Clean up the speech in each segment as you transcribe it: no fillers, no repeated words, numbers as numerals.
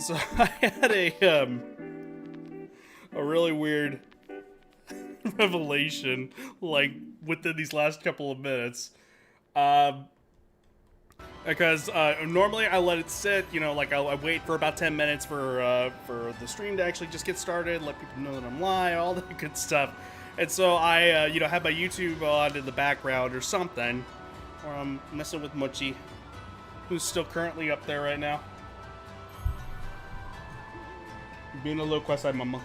So I had a really weird revelation, like within these last couple of minutes. Um, because normally I let it sit, you know, like I wait for about 10 minutes for the stream to actually just get started, let people know that I'm live, all that good stuff. And so I, have my YouTube on in the background or something, or I'm messing with Mochi, who's still currently up there right now. Being a little quest-side mama.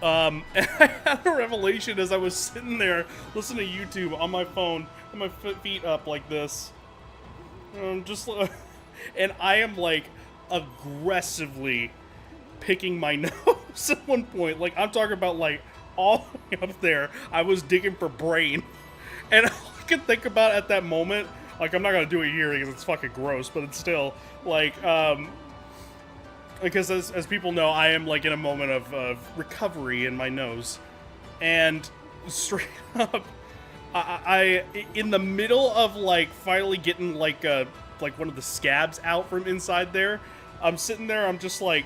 And I had a revelation as I was sitting there listening to YouTube on my phone, with my feet up like this. And I'm just, and I am like aggressively picking my nose at one point. Like I'm talking about like all the way up there. I was digging for brain, and all I could think about at that moment, like I'm not gonna do it here because it's fucking gross, but it's still like because as people know, I am like in a moment of recovery in my nose, and straight up, I in the middle of like finally getting like one of the scabs out from inside there, I'm sitting there, I'm just like,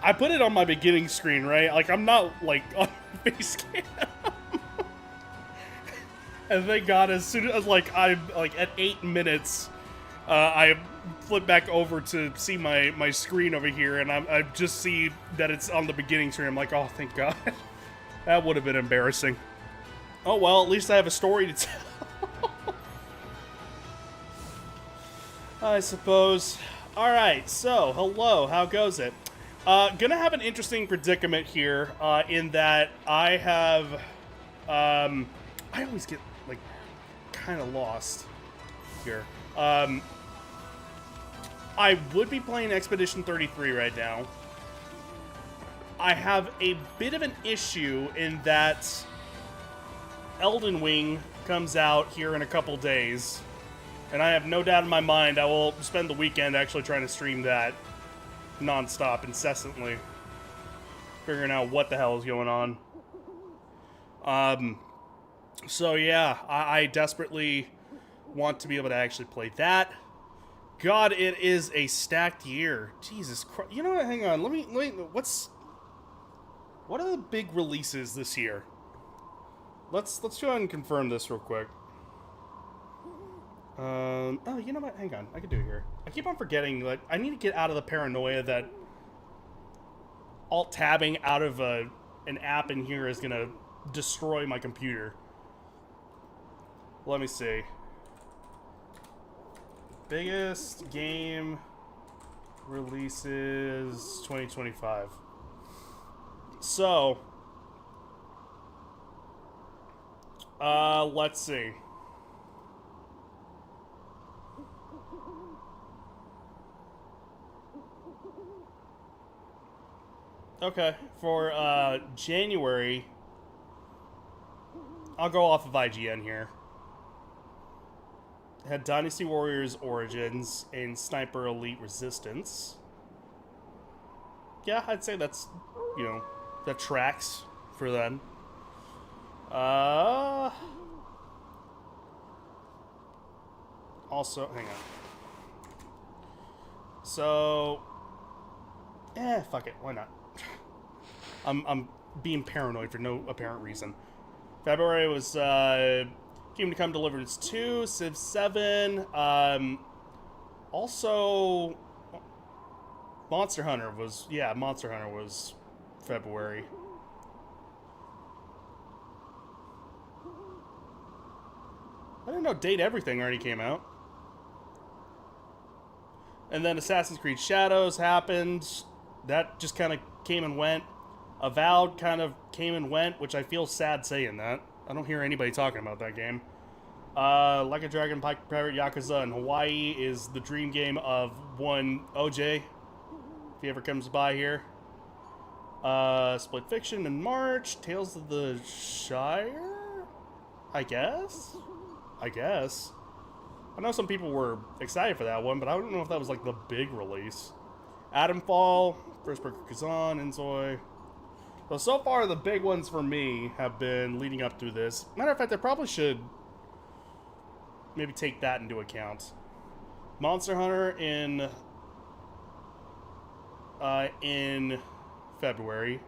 I put it on my beginning screen, right? Like I'm not like on face cam. And thank God, as soon as like I'm like at 8 minutes, I flip back over to see my screen over here, and I just see that it's on the beginning screen. I'm like, oh, thank God. That would have been embarrassing. Oh well, at least I have a story to tell. I suppose. Alright, so, hello, how goes it? Gonna have an interesting predicament here, in that I have, I always get, like, kind of lost here. I would be playing Expedition 33 right now. I have a bit of an issue in that Elden Ring comes out here in a couple days, and I have no doubt in my mind I will spend the weekend actually trying to stream that non-stop, incessantly, figuring out what the hell is going on. So yeah, I desperately want to be able to actually play that. God, it is a stacked year. Jesus Christ. You know what? Hang on. Let me what are the big releases this year? Let's go ahead and confirm this real quick. Oh, you know what? Hang on. I can do it here. I keep on forgetting that I need to get out of the paranoia that alt-tabbing out of an app in here is going to destroy my computer. Let me see. Biggest game releases 2025. So, let's see. Okay, for January, I'll go off of IGN here. Had Dynasty Warriors Origins and Sniper Elite Resistance. Yeah, I'd say that's, that tracks for then. Also, hang on. So, fuck it, why not? I'm being paranoid for no apparent reason. February was Kingdom Come Deliverance 2, Civ 7, also Monster Hunter was February. I didn't know Date Everything already came out. And then Assassin's Creed Shadows happened. That just kind of came and went. Avowed kind of came and went, which I feel sad saying that. I don't hear anybody talking about that game. Like a Dragon, Pirate Yakuza in Hawaii is the dream game of one OJ, if he ever comes by here. Split Fiction in March. Tales of the Shire? I guess? I know some people were excited for that one, but I don't know if that was like the big release. Atomfall, First Burger Kazan, Inzoi. So far, the big ones for me have been leading up through this. Matter of fact, I probably should maybe take that into account. Monster Hunter in February.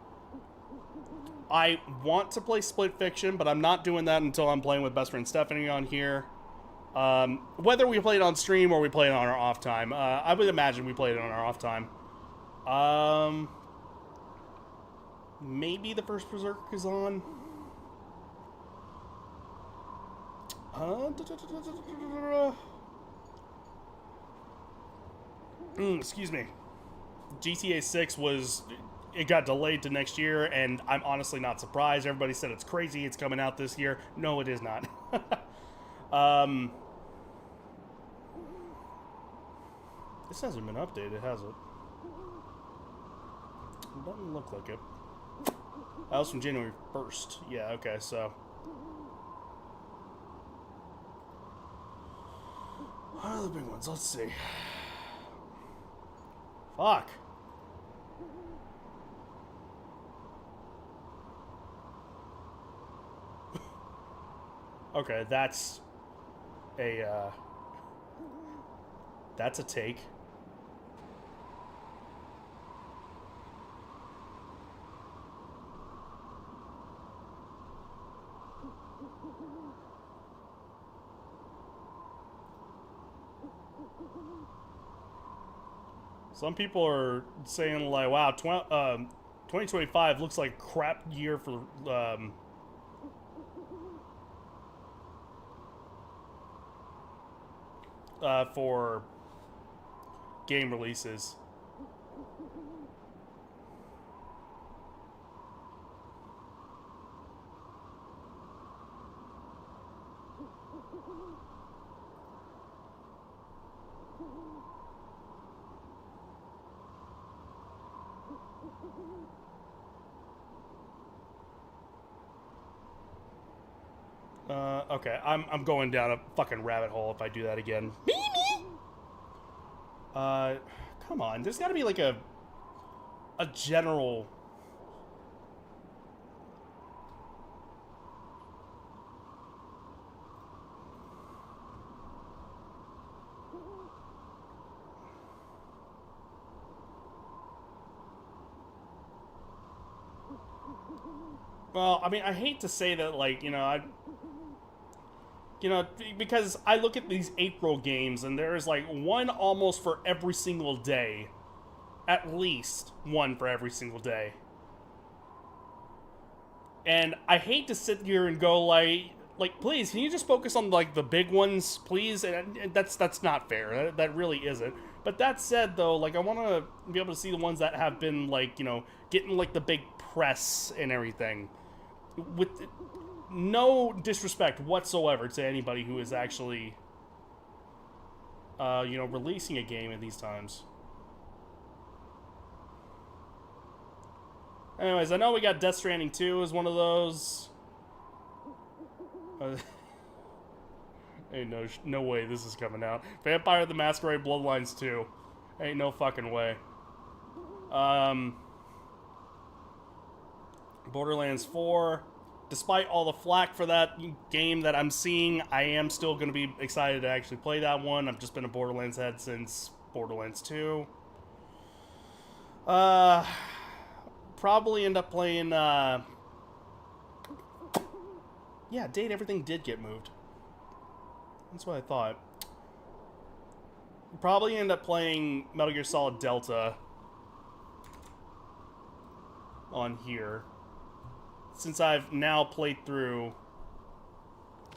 I want to play Split Fiction, but I'm not doing that until I'm playing with best friend Stephanie on here. Whether we play it on stream or we play it on our off time. I would imagine we played it on our off time. Maybe the first Berserk is on. Excuse me. GTA 6 it got delayed to next year, and I'm honestly not surprised. Everybody said it's crazy, it's coming out this year. No, it is not. This hasn't been updated, has it? It doesn't look like it. That was from January 1st. Yeah, okay, so. What are the big ones? Let's see. Fuck. Okay, that's a take. Some people are saying like, wow, 2025 looks like a crap year for game releases. Okay, I'm going down a fucking rabbit hole if I do that again. Come on, there's gotta be like a general... Well, I mean, I hate to say that, like, because I look at these April games and there's like one almost for every single day. At least one for every single day. And I hate to sit here and go like please, can you just focus on like the big ones, please? And that's not fair. That really isn't. But that said, though, like I want to be able to see the ones that have been like, getting like the big press and everything. With no disrespect whatsoever to anybody who is actually, releasing a game at these times. Anyways, I know we got Death Stranding 2 as one of those. Ain't no way this is coming out. Vampire the Masquerade Bloodlines 2. Ain't no fucking way. Borderlands 4. Despite all the flack for that game that I'm seeing, I am still going to be excited to actually play that one. I've just been a Borderlands head since Borderlands 2. Probably end up playing, yeah, date, everything did get moved. That's what I thought. Probably end up playing Metal Gear Solid Delta on here. Since I've now played through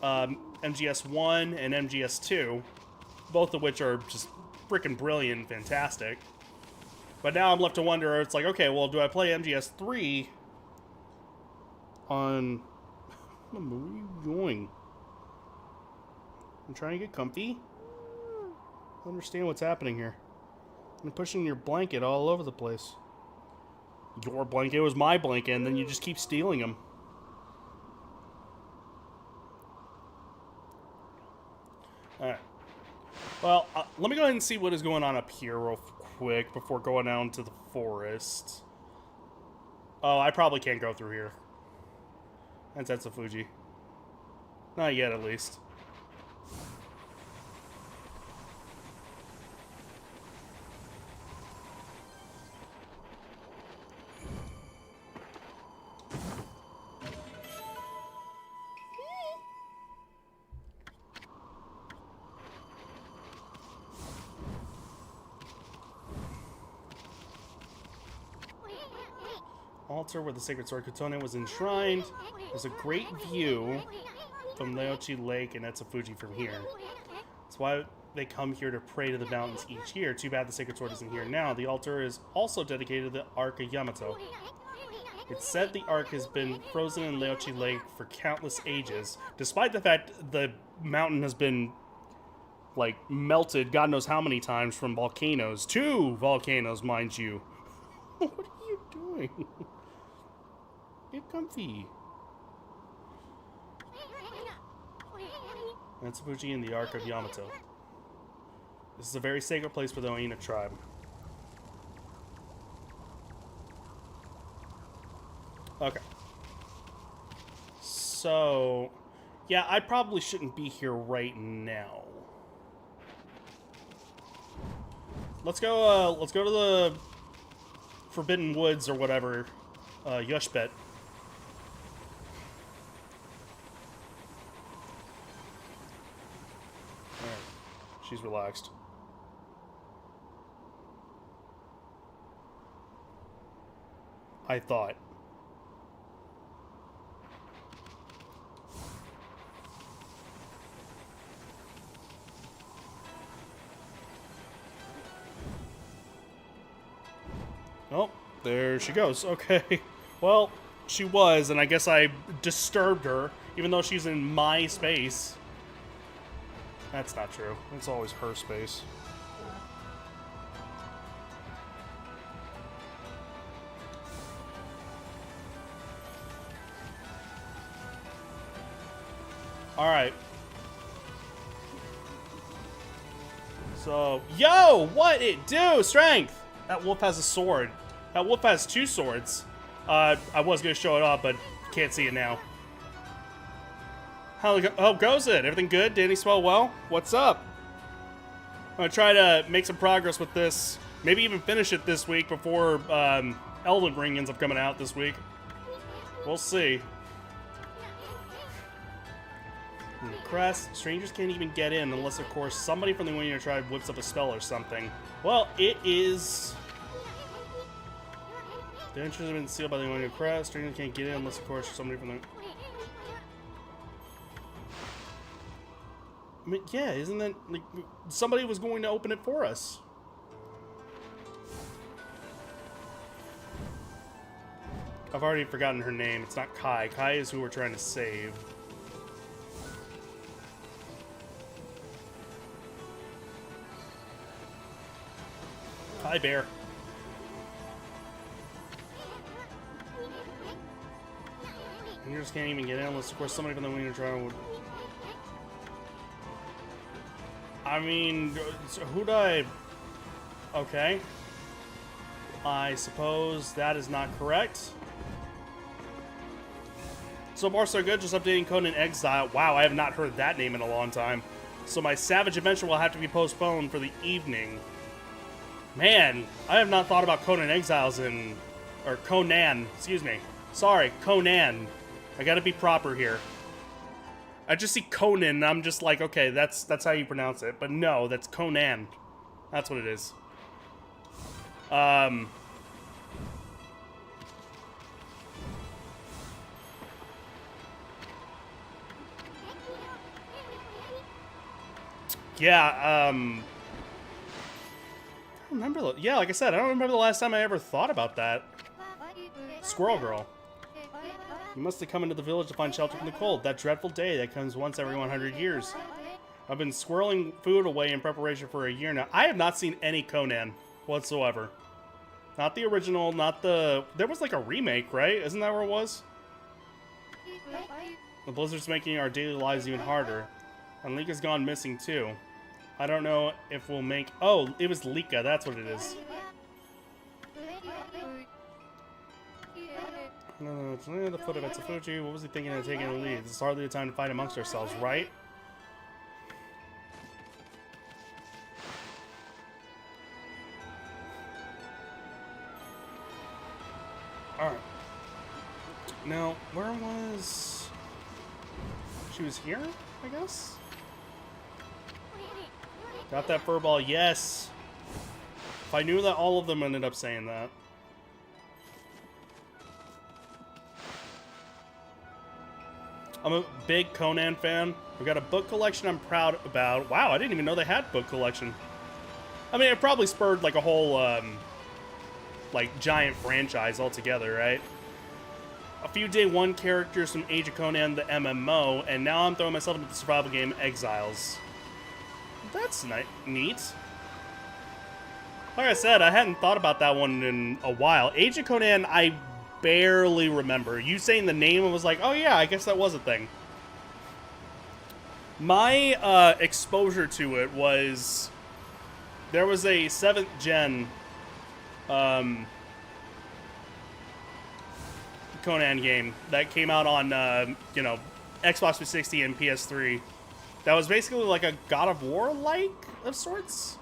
MGS1 and MGS2, both of which are just freaking brilliant and fantastic. But now I'm left to wonder, it's like, okay, well, do I play MGS3 on... Where are you going? I'm trying to get comfy. I don't understand what's happening here. I'm pushing your blanket all over the place. Your blanket was my blanket, and then you just keep stealing them. Alright. Well, let me go ahead and see what is going on up here real quick before going down to the forest. Oh, I probably can't go through here. That's a Fuji. Not yet, at least. altar where the sacred sword Kotone was enshrined. There's a great view from Leochi Lake and Etsufuji from here. That's why they come here to pray to the mountains each year. Too bad the sacred sword isn't here now. The altar is also dedicated to the Ark of Yamato. It's said the Ark has been frozen in Leochi Lake for countless ages, despite the fact the mountain has been, like, melted God knows how many times from volcanoes. 2 volcanoes, mind you. What are you doing? Get comfy. Etsufuji and the Ark of Yamato. This is a very sacred place for the Oina tribe. Okay. So, yeah, I probably shouldn't be here right now. Let's go to the Forbidden Woods or whatever, Yushbet. Alright, she's relaxed. I thought. Oh, there she goes. Okay. Well, she was, and I guess I disturbed her, even though she's in my space. That's not true. It's always her space. Alright. So, yo! What it do? Strength! That wolf has a sword. That wolf has 2 swords. I was going to show it off, but can't see it now. How goes it? Everything good? Danny swell well? What's up? I'm going to try to make some progress with this. Maybe even finish it this week before Elden Ring ends up coming out this week. We'll see. Crest. Strangers can't even get in unless, of course, somebody from the Winter tribe whips up a spell or something. Well, it is... The entrance has been sealed by the Winter Crest. Strangers can't get in unless, of course, somebody from the... I mean, yeah, isn't that... like, somebody was going to open it for us. I've already forgotten her name. It's not Kai. Kai is who we're trying to save. Hi, bear. And you just can't even get in unless, of course, somebody from the Winter tribe would... I mean, who'd I... Okay. I suppose that is not correct. So far, so good. Just updating Conan Exile. Wow, I have not heard that name in a long time. So my Savage Adventure will have to be postponed for the evening. Man, I have not thought about Conan Exiles in... Or Conan, excuse me. Sorry, Conan. I gotta be proper here. I just see Conan, and I'm just like, okay, that's how you pronounce it. But no, that's Conan. That's what it is. Yeah, I don't remember. Yeah, like I said, I don't remember the last time I ever thought about that. Squirrel Girl. You must have come into the village to find shelter from the cold. That dreadful day that comes once every 100 years. I've been squirreling food away in preparation for a year now. I have not seen any Conan whatsoever. Not the original, not the... There was like a remake, right? Isn't that where it was? The blizzard's making our daily lives even harder. And Lika's gone missing too. I don't know if we'll make... Oh, it was Lika. That's what it is. No, it's near the foot of Etsufuji. What was he thinking of taking the lead? This is hardly the time to fight amongst ourselves, right? Alright. Now, where was... She was here, I guess? Got that furball, yes! If I knew that all of them ended up saying that. I'm a big Conan fan. We've got a book collection I'm proud about. Wow, I didn't even know they had book collection. I mean, it probably spurred like a whole, like, giant franchise altogether, right? A few day one characters from Age of Conan, the MMO, and now I'm throwing myself into the survival game Exiles. That's neat. Like I said, I hadn't thought about that one in a while. Age of Conan, I barely remember. You saying the name, I was like, oh yeah, I guess that was a thing. My exposure to it was... There was a 7th gen Conan game that came out on, you know, Xbox 360 and PS3. That was basically like a God of War-like of sorts.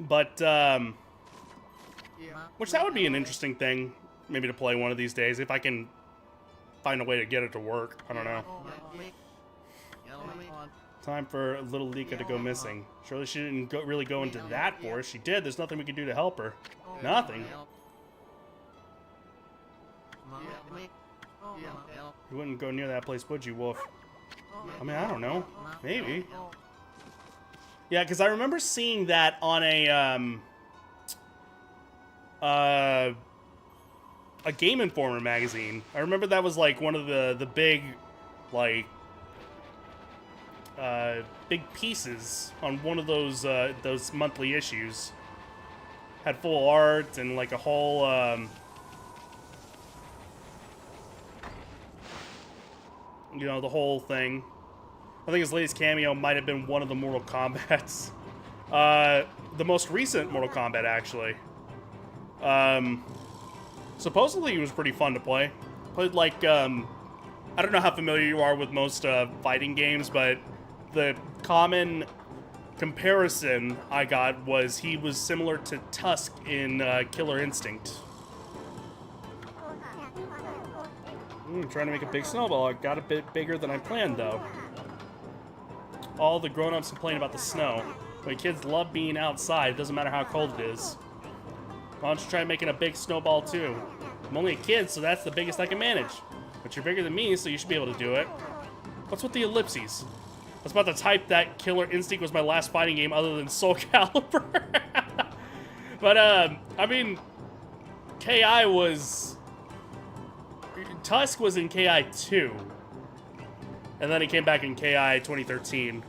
But, which that would be an interesting thing, maybe to play one of these days, if I can find a way to get it to work. I don't know. Time for little Lika to go missing. Surely she didn't really go into that forest. She did. There's nothing we can do to help her. Nothing. You wouldn't go near that place, would you, Wolf? I mean, I don't know. Maybe. Yeah, because I remember seeing that on a Game Informer magazine. I remember that was like one of the big, like, big pieces on one of those monthly issues. Had full art and like a whole you know, the whole thing. I think his latest cameo might have been one of the Mortal Kombats. The most recent Mortal Kombat, actually. Supposedly, it was pretty fun to play. Played like, I don't know how familiar you are with most fighting games, but the common comparison I got was he was similar to Tusk in Killer Instinct. Trying to make a big snowball. It got a bit bigger than I planned, though. All the grown-ups complain about the snow, but kids love being outside. It doesn't matter how cold it is. Why don't you try making a big snowball, too? I'm only a kid, so that's the biggest I can manage. But you're bigger than me, so you should be able to do it. What's with the ellipses? I was about to type that Killer Instinct was my last fighting game other than Soul Calibur. But, I mean, KI was... Tusk was in KI 2. And then he came back in KI 2013.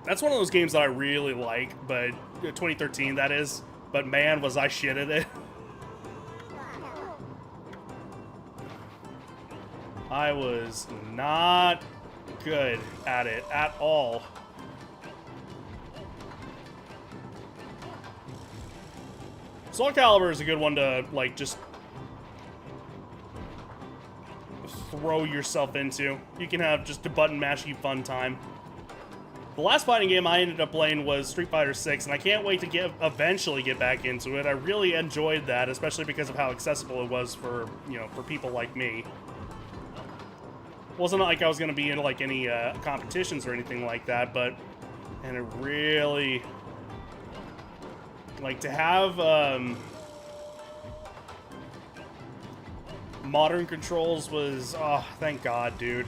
That's one of those games that I really like, but 2013 that is. But man, was I shit at it. I was not good at it at all. Soul Calibur is a good one to, like, just throw yourself into. You can have just a button mashy fun time. The last fighting game I ended up playing was Street Fighter 6, and I can't wait to eventually get back into it. I really enjoyed that, especially because of how accessible it was for, you know, for people like me. It wasn't like I was going to be in like any competitions or anything like that, but and it really, like, to have modern controls was, oh, thank God, dude.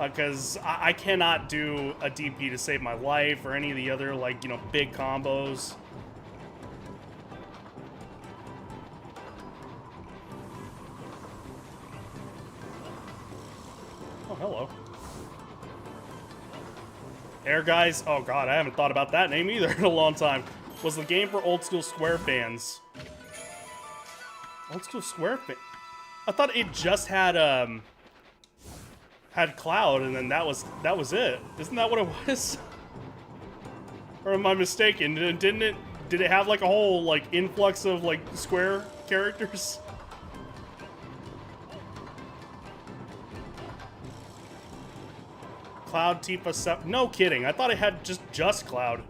Because I cannot do a DP to save my life or any of the other, like, you know, big combos. Oh, hello. Air Guys, oh God, I haven't thought about that name either in a long time. Was the game for old school Square fans. Old school Square fans? I thought it just had Cloud, and then that was it. Isn't that what it was? Or am I mistaken? Did it have like a whole like influx of like Square characters? Cloud, Tifa, no kidding. I thought it had just Cloud.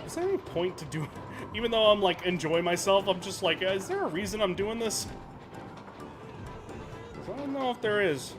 Is there any point to do... Even though I'm, like, enjoying myself, I'm just like, is there a reason I'm doing this? I don't know if there is.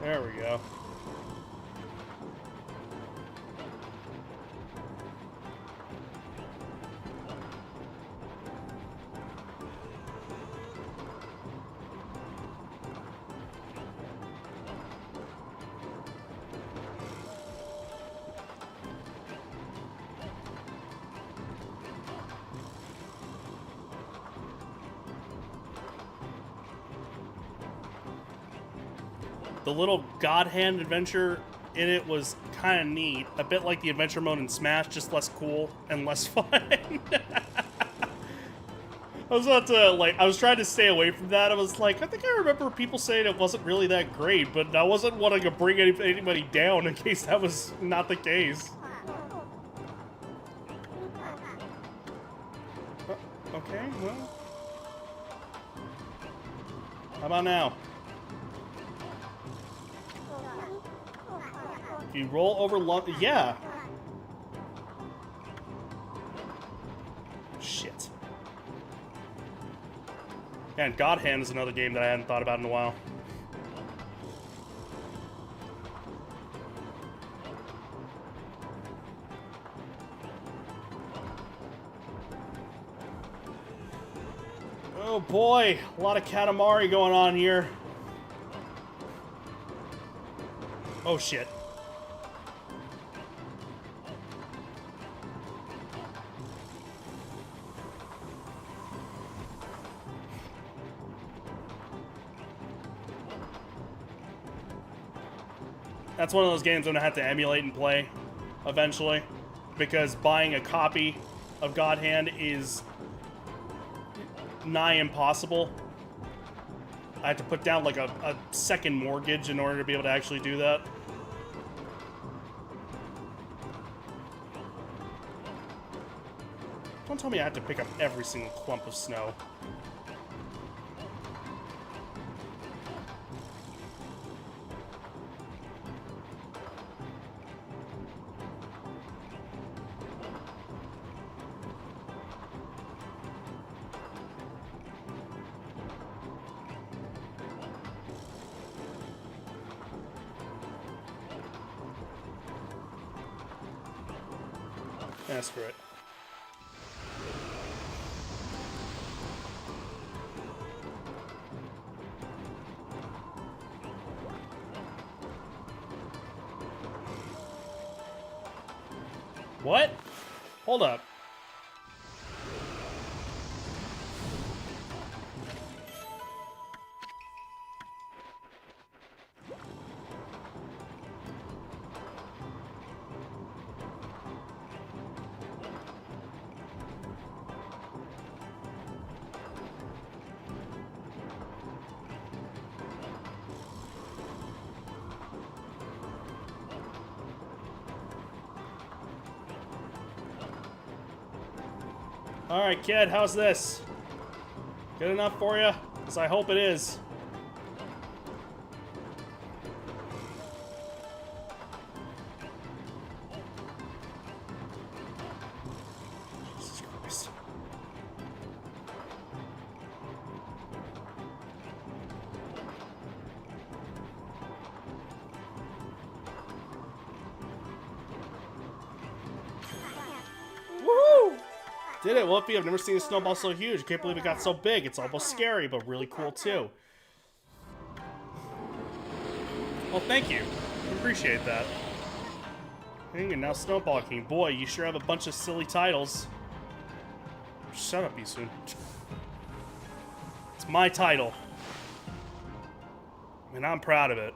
There we go. The little God Hand adventure in it was kind of neat. A bit like the adventure mode in Smash, just less cool and less fun. I was about to, like, I was trying to stay away from that. I was like, I think I remember people saying it wasn't really that great, but I wasn't wanting to bring anybody down in case that was not the case. Okay, well. How about now? If you roll over yeah. Shit. And God Hand is another game that I hadn't thought about in a while. Oh boy, a lot of Katamari going on here. Oh shit. That's one of those games I'm gonna have to emulate and play eventually, because buying a copy of God Hand is nigh impossible. I have to put down like a second mortgage in order to be able to actually do that. Don't tell me I have to pick up every single clump of snow. Yeah, screw it. What? Hold up. Alright, kid, how's this? Good enough for you? Because I hope it is. Jesus Christ. Woohoo! Did it, Whoopi. I've never seen a snowball so huge. I can't believe it got so big. It's almost scary, but really cool, too. Well, thank you. I appreciate that. And now Snowball King. Boy, you sure have a bunch of silly titles. Shut up, Isun. It's my title. And I'm proud of it.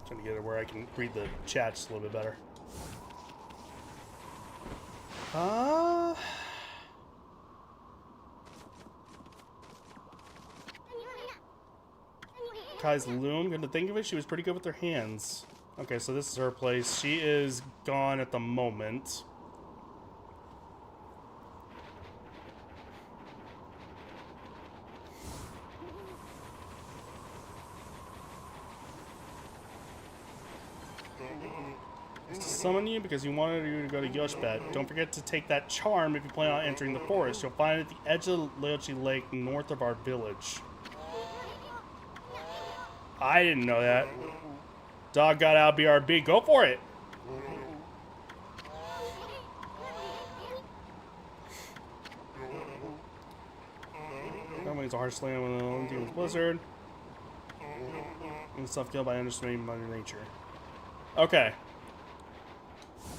Trying to get it where I can read the chat just a little bit better. Uh... Kai's loom. Come to think of it, she was pretty good with her hands. Okay, so this is her place. She is gone at the moment. To summon you because you wanted you to go to Yoshbet. Don't forget to take that charm if you plan on entering the forest. You'll find it at the edge of Leochi Lake north of our village. I didn't know that. Dog got out BRB. Go for it. It's a harsh land with a demon's blizzard. And self-kill by underestimating Mother Nature. Okay.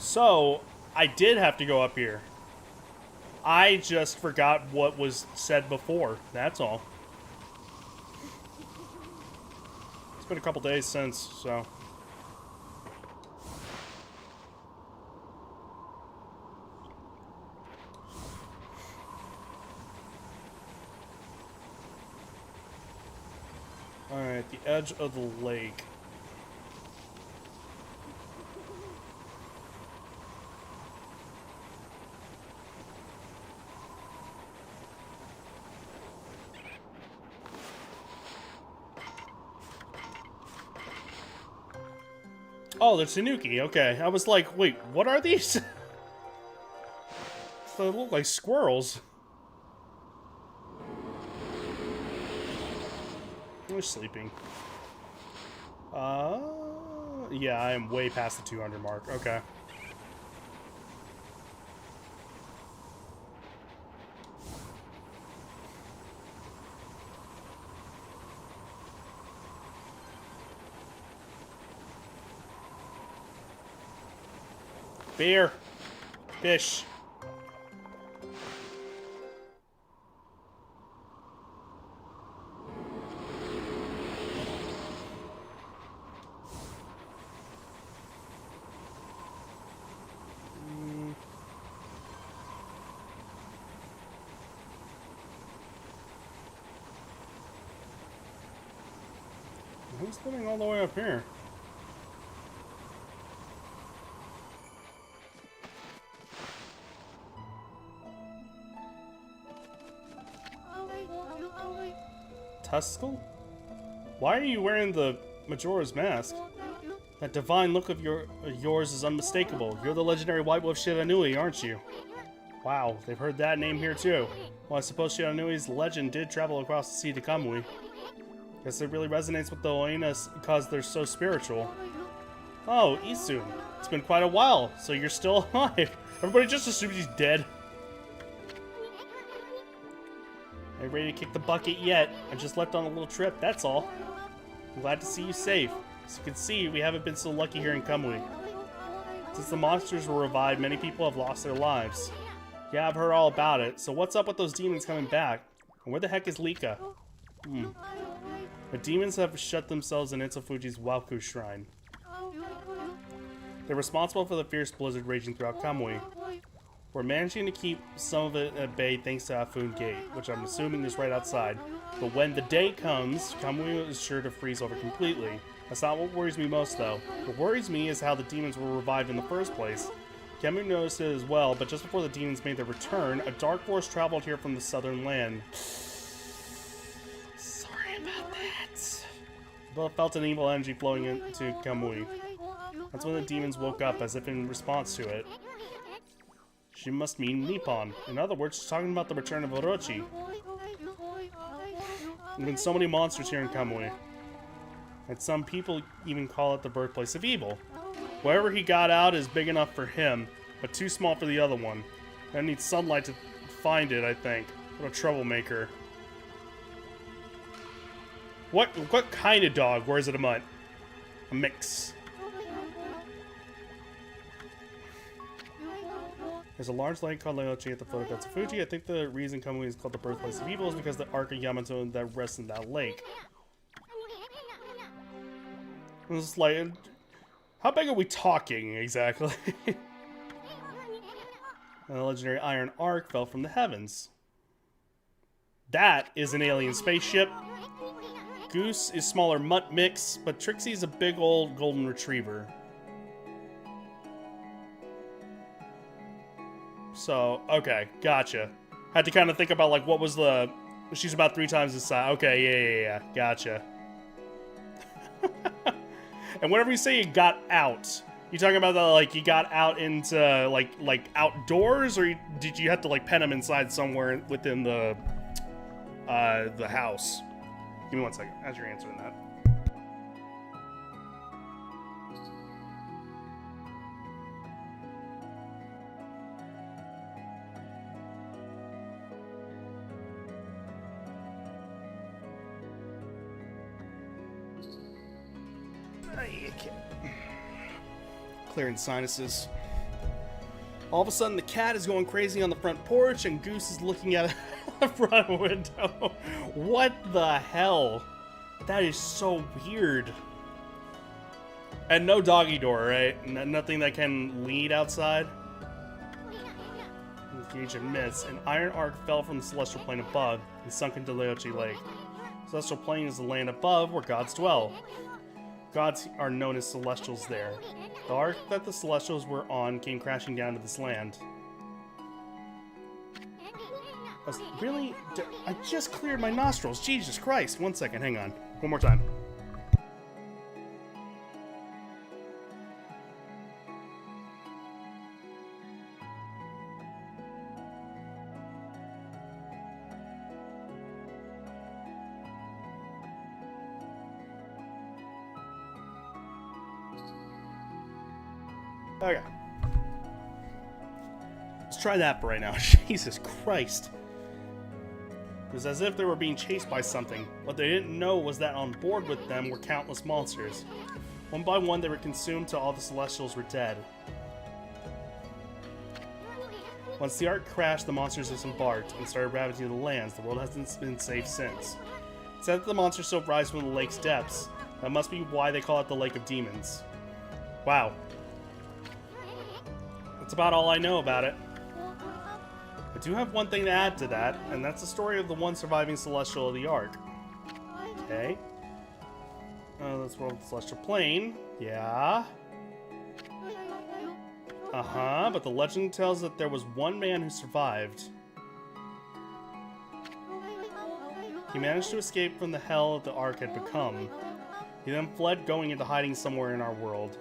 So, I did have to go up here. I just forgot what was said before. That's all. It's been a couple days since, so. Alright, the edge of the lake. Oh, they're Tanuki. Okay. I was like, wait, what are these? They look like squirrels. They're sleeping. Yeah, I am way past the 200 mark. Okay. Beer. Fish. Who's living all the way up here? Tuskel? Why are you wearing the Majora's mask? That divine look of yours is unmistakable. You're the legendary White Wolf Shiranui, aren't you? Wow, they've heard that name here too. Well, I suppose Shiranui's legend did travel across the sea to Kamui. Guess it really resonates with the Oinas because they're so spiritual. Oh, Isun. It's been quite a while, so you're still alive. Everybody just assumes he's dead. Ain't ready to kick the bucket yet. I just left on a little trip, that's all. I'm glad to see you safe. As you can see, we haven't been so lucky here in Kamui. Since the monsters were revived, many people have lost their lives. Yeah, I've heard all about it. So what's up with those demons coming back? And where the heck is Lika? The demons have shut themselves in Itsufuji's Waku Shrine. They're responsible for the fierce blizzard raging throughout Kamui. We're managing to keep some of it at bay thanks to Afun Gate, which I'm assuming is right outside. But when the day comes, Kamui is sure to freeze over completely. That's not what worries me most, though. What worries me is how the demons were revived in the first place. Kamui noticed it as well, but just before the demons made their return, a dark force traveled here from the southern land. Sorry about that. Both felt an evil energy flowing into Kamui. That's when the demons woke up, as if in response to it. She must mean Nippon. In other words, she's talking about the return of Orochi. There've been so many monsters here in Kamui. And some people even call it the birthplace of evil. Wherever he got out is big enough for him, but too small for the other one. I need sunlight to find it, I think. What a troublemaker. What kind of dog? Or is it a mutt? A mix. There's a large lake called Leochi at the foot of Itsufuji. I think the reason Kamui is called the birthplace of evil is because the Arc of Yamato that rests in that lake. It's like, how big are we talking exactly? And the legendary Iron Ark fell from the heavens. That is an alien spaceship. Goose is smaller mutt mix, but Trixie's a big old golden retriever. So, okay, gotcha. Had to kind of think about, like, what was the... She's about 3 times the size. Okay, yeah, gotcha. And whenever you say you got out, you talking about the, like, you got out into, like outdoors, or did you have to, like, pen him inside somewhere within the house? Give me 1 second as you're answering that. Clearing sinuses. All of a sudden, the cat is going crazy on the front porch, and Goose is looking at the front window. What the hell? That is so weird. And no doggy door, right? Nothing that can lead outside. Engage and miss. An iron arc fell from the celestial plane above and sunk into Leochi Lake. Celestial plane is the land above where gods dwell. Gods are known as celestials there. The ark that the celestials were on came crashing down to this land. Really? I just cleared my nostrils. Jesus Christ. 1 second, hang on. One more time. Okay. Let's try that for right now. Jesus Christ. It was as if they were being chased by something. What they didn't know was that on board with them were countless monsters. One by one, they were consumed till all the Celestials were dead. Once the ark crashed, the monsters disembarked and started ravaging the lands. The world hasn't been safe since. It said that the monsters still rise from the lake's depths. That must be why they call it the Lake of Demons. Wow. That's about all I know about it. I do have one thing to add to that, and that's the story of the one surviving Celestial of the Ark. Okay. That's World of the Celestial Plane. Yeah. Uh-huh, but the legend tells that there was one man who survived. He managed to escape from the hell that the Ark had become. He then fled, going into hiding somewhere in our world.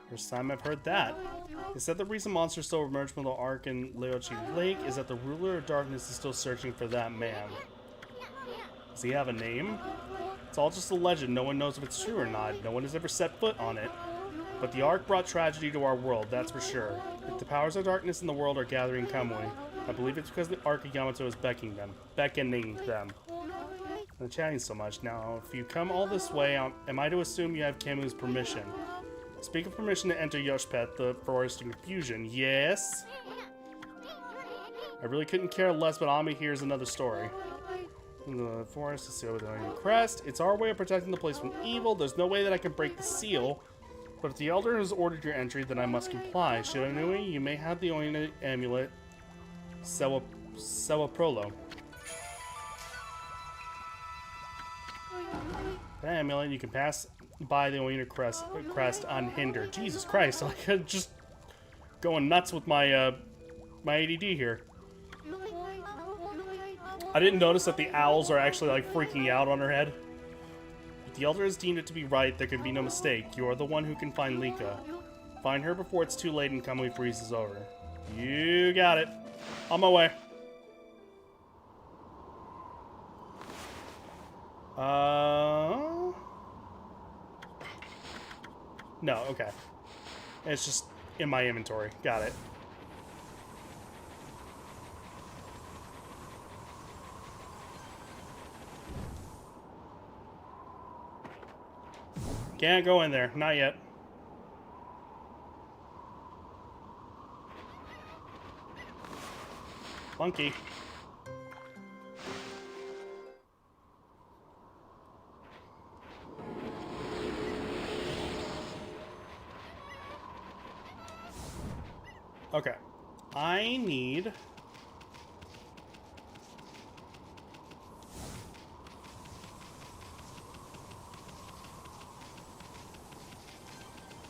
First time I've heard that. It said the reason monsters still emerge from the Ark in Leochi Lake is that the ruler of darkness is still searching for that man. Does he have a name? It's all just a legend. No one knows if it's true or not. No one has ever set foot on it. But the Ark brought tragedy to our world, that's for sure. If the powers of darkness in the world are gathering Kamui, I believe it's because the Ark of Yamato is beckoning them. I'm chatting so much. Now, if you come all this way, am I to assume you have Kamui's permission? Speak of permission to enter Yoshpet, the forest of confusion. Yes? I really couldn't care less, but Ami here's another story. The forest is sealed with a crest. It's our way of protecting the place from evil. There's no way that I can break the seal. But if the Elder has ordered your entry, then I must comply. Shiranui, you may have the Oina amulet. Sewa Prolo. That amulet, you can pass by the Oina crest unhindered. Jesus Christ, I'm just going nuts with my my ADD here. I didn't notice that the owls are actually like freaking out on her head. If the Elder has deemed it to be right, there can be no mistake. You are the one who can find Lika. Find her before it's too late and Kamui freezes over. You got it. On my way. No, okay. It's just in my inventory. Got it. Can't go in there. Not yet. Funky. Okay. I need...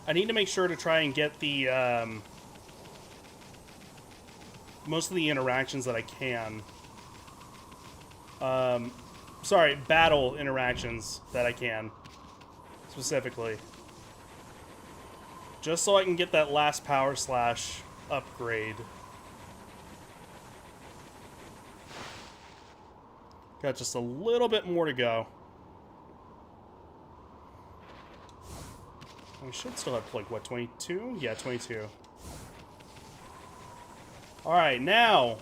to make sure to try and get the, most of the interactions that I can. Sorry, battle interactions that I can. Specifically. Just so I can get that last power slash upgrade. Got just a little bit more to go. We should still have, like, what, 22? Yeah, 22. Alright, now...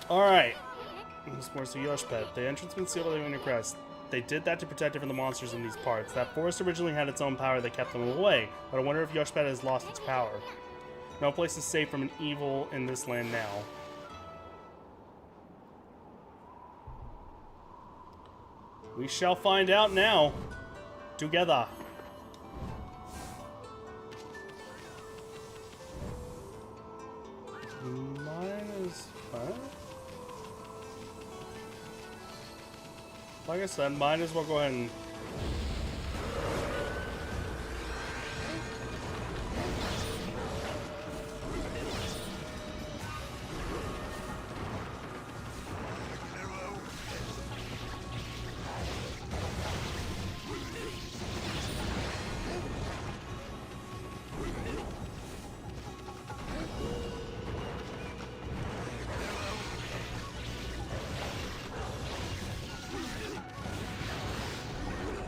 Alright. This is the Yoshpet. The entrance has been sealed by the Winter Crest. They did that to protect it from the monsters in these parts. That forest originally had its own power that kept them away, but I wonder if Yoshpet has lost its power. No place is safe from an evil in this land now. We shall find out now. Together. Like I said, might as well go ahead and...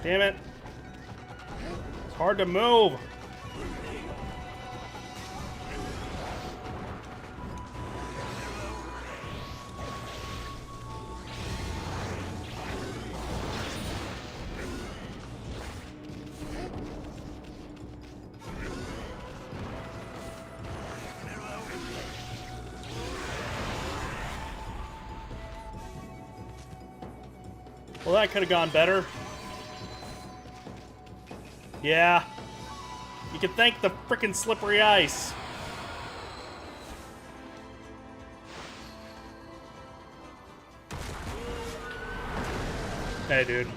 Damn it. It's hard to move. Well, that could have gone better. Yeah. You can thank the frickin' slippery ice. Hey, dude.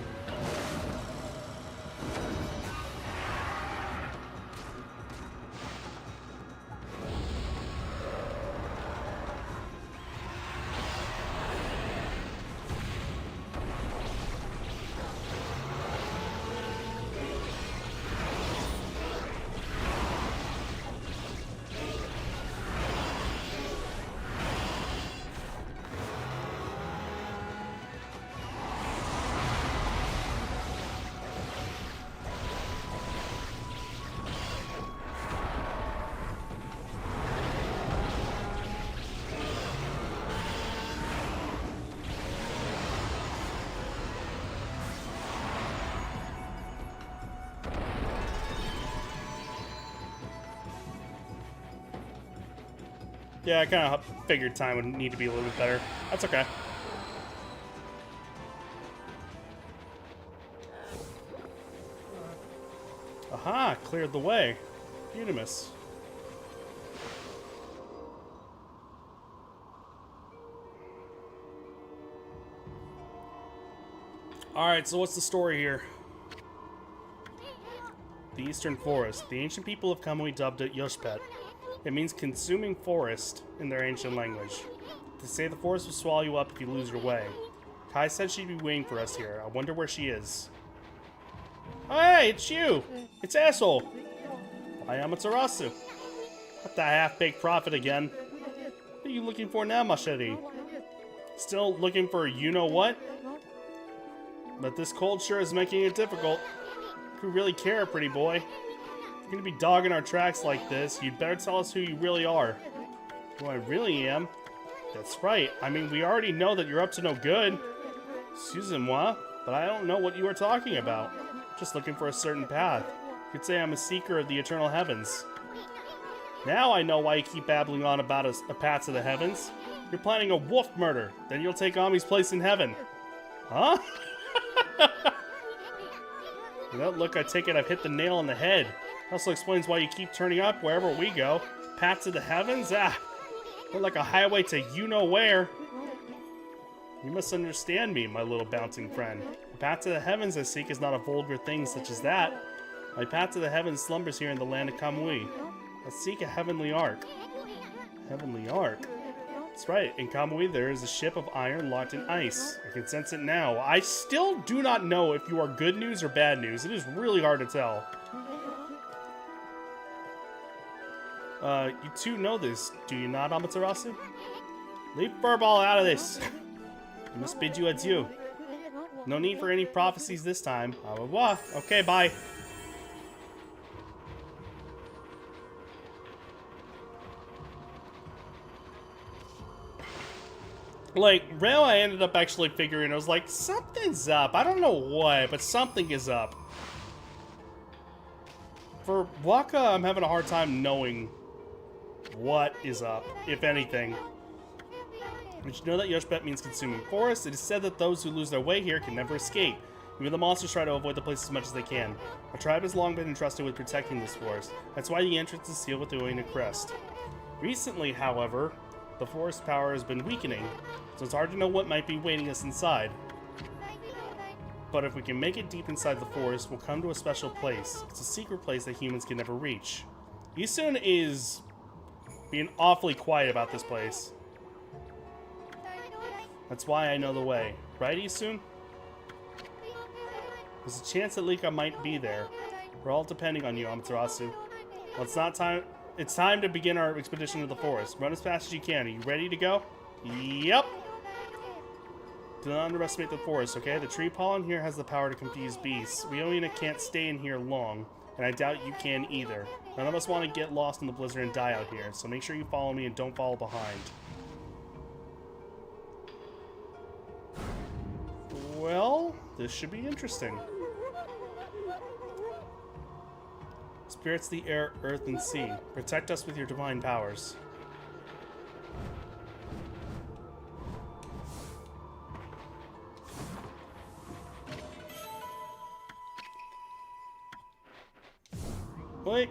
Yeah, I kind of figured time would need to be a little bit better. That's okay. Aha! Cleared the way. Unimus. Alright, so what's the story here? The Eastern Forest. The ancient people of Kamui dubbed it Yoshpet. It means consuming forest in their ancient language. They say the forest will swallow you up if you lose your way. Kai said she'd be waiting for us here. I wonder where she is. Oh, hey, it's you! It's asshole! I am Amaterasu. What the half-baked prophet again? What are you looking for now, Machete? Still looking for you-know-what? But this cold sure is making it difficult. If you really care, pretty boy. If you're gonna be dogging our tracks like this, you'd better tell us who you really are. Who I really am? That's right. I mean, we already know that you're up to no good. Excusez-moi, but I don't know what you are talking about. Just looking for a certain path. You could say I'm a seeker of the eternal heavens. Now I know why you keep babbling on about a path to the heavens. You're planning a wolf murder. Then you'll take Ami's place in heaven. Huh? Well, look, I take it I've hit the nail on the head. Also explains why you keep turning up wherever we go. Path to the heavens? Ah, look like a highway to you-know-where. You misunderstand me, my little bouncing friend. The path to the heavens I seek is not a vulgar thing such as that. My path to the heavens slumbers here in the land of Kamui. I seek a heavenly ark. Heavenly ark? That's right, in Kamui there is a ship of iron locked in ice. I can sense it now. I still do not know if you are good news or bad news. It is really hard to tell. You two know this, do you not, Amaterasu? Leave Furball out of this. I must bid you adieu. No need for any prophecies this time. Au revoir. Okay, bye. Like, Rail, I ended up actually figuring, I was like, something's up. I don't know what, but something is up. For Waka, I'm having a hard time knowing what is up, if anything. Did you know that Yoshibet means consuming forest? It is said that those who lose their way here can never escape. Even the monsters try to avoid the place as much as they can. Our tribe has long been entrusted with protecting this forest. That's why the entrance is sealed with the Uena crest. Recently, however, the forest power has been weakening, so it's hard to know what might be waiting us inside. But if we can make it deep inside the forest, we'll come to a special place. It's a secret place that humans can never reach. Isun is being awfully quiet about this place. That's why I know the way. Right, Isun? There's a chance that Lika might be there. We're all depending on you, Amaterasu. Well, it's time to begin our expedition to the forest. Run as fast as you can. Are you ready to go? Yep. Do not underestimate the forest, okay? The tree pollen here has the power to confuse beasts. Uena can't stay in here long, and I doubt you can either. None of us want to get lost in the blizzard and die out here, so make sure you follow me and don't fall behind. Well, this should be interesting. Spirits, the air, earth, and sea. Protect us with your divine powers. Wait.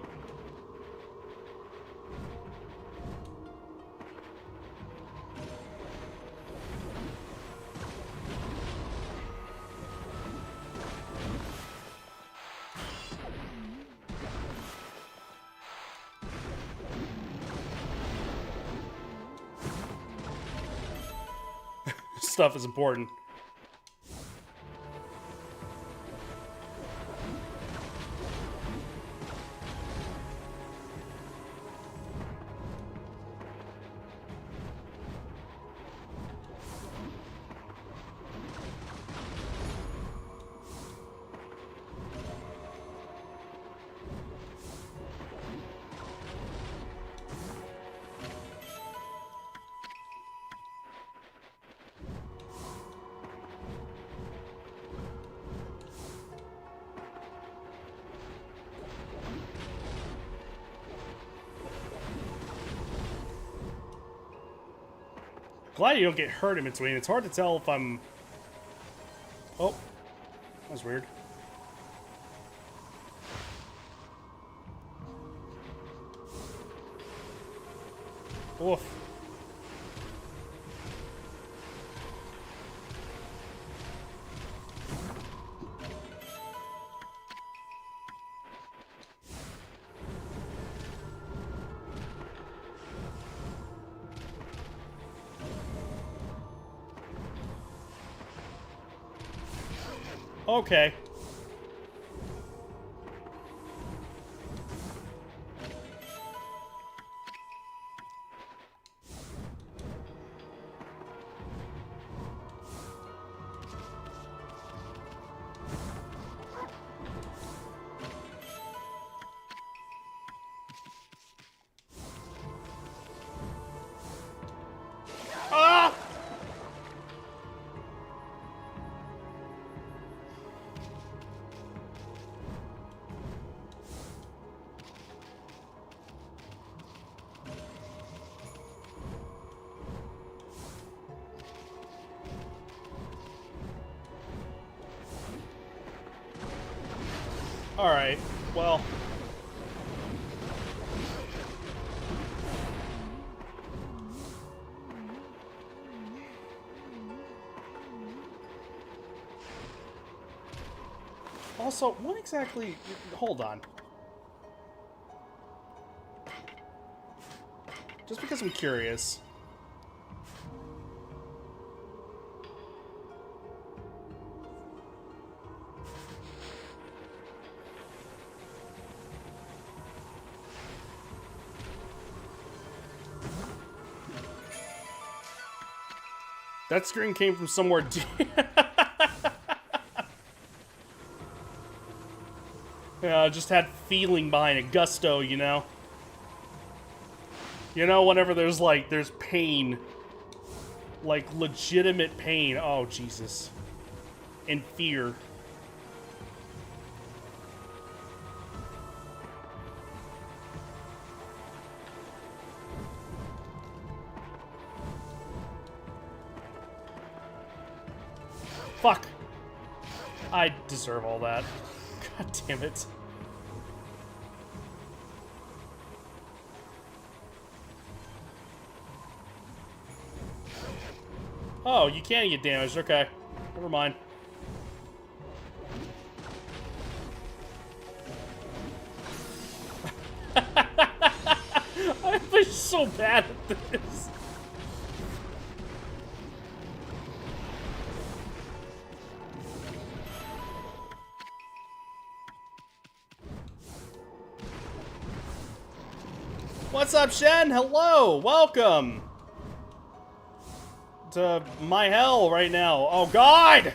Stuff is important. Glad you don't get hurt in between. It's hard to tell if I'm... Oh. That was weird. Oof. Okay. Alright, well. Also, what exactly... Hold on. Just because I'm curious. That screen came from somewhere deep. Yeah, I just had feeling behind it. Gusto, you know? You know, whenever there's pain. Like, legitimate pain. Oh, Jesus. And fear. Fuck. I deserve all that. God damn it. Oh, you can get damaged. Okay. Never mind. I'm so bad at this. What's up, Shen? Hello! Welcome! To my hell right now. Oh, God!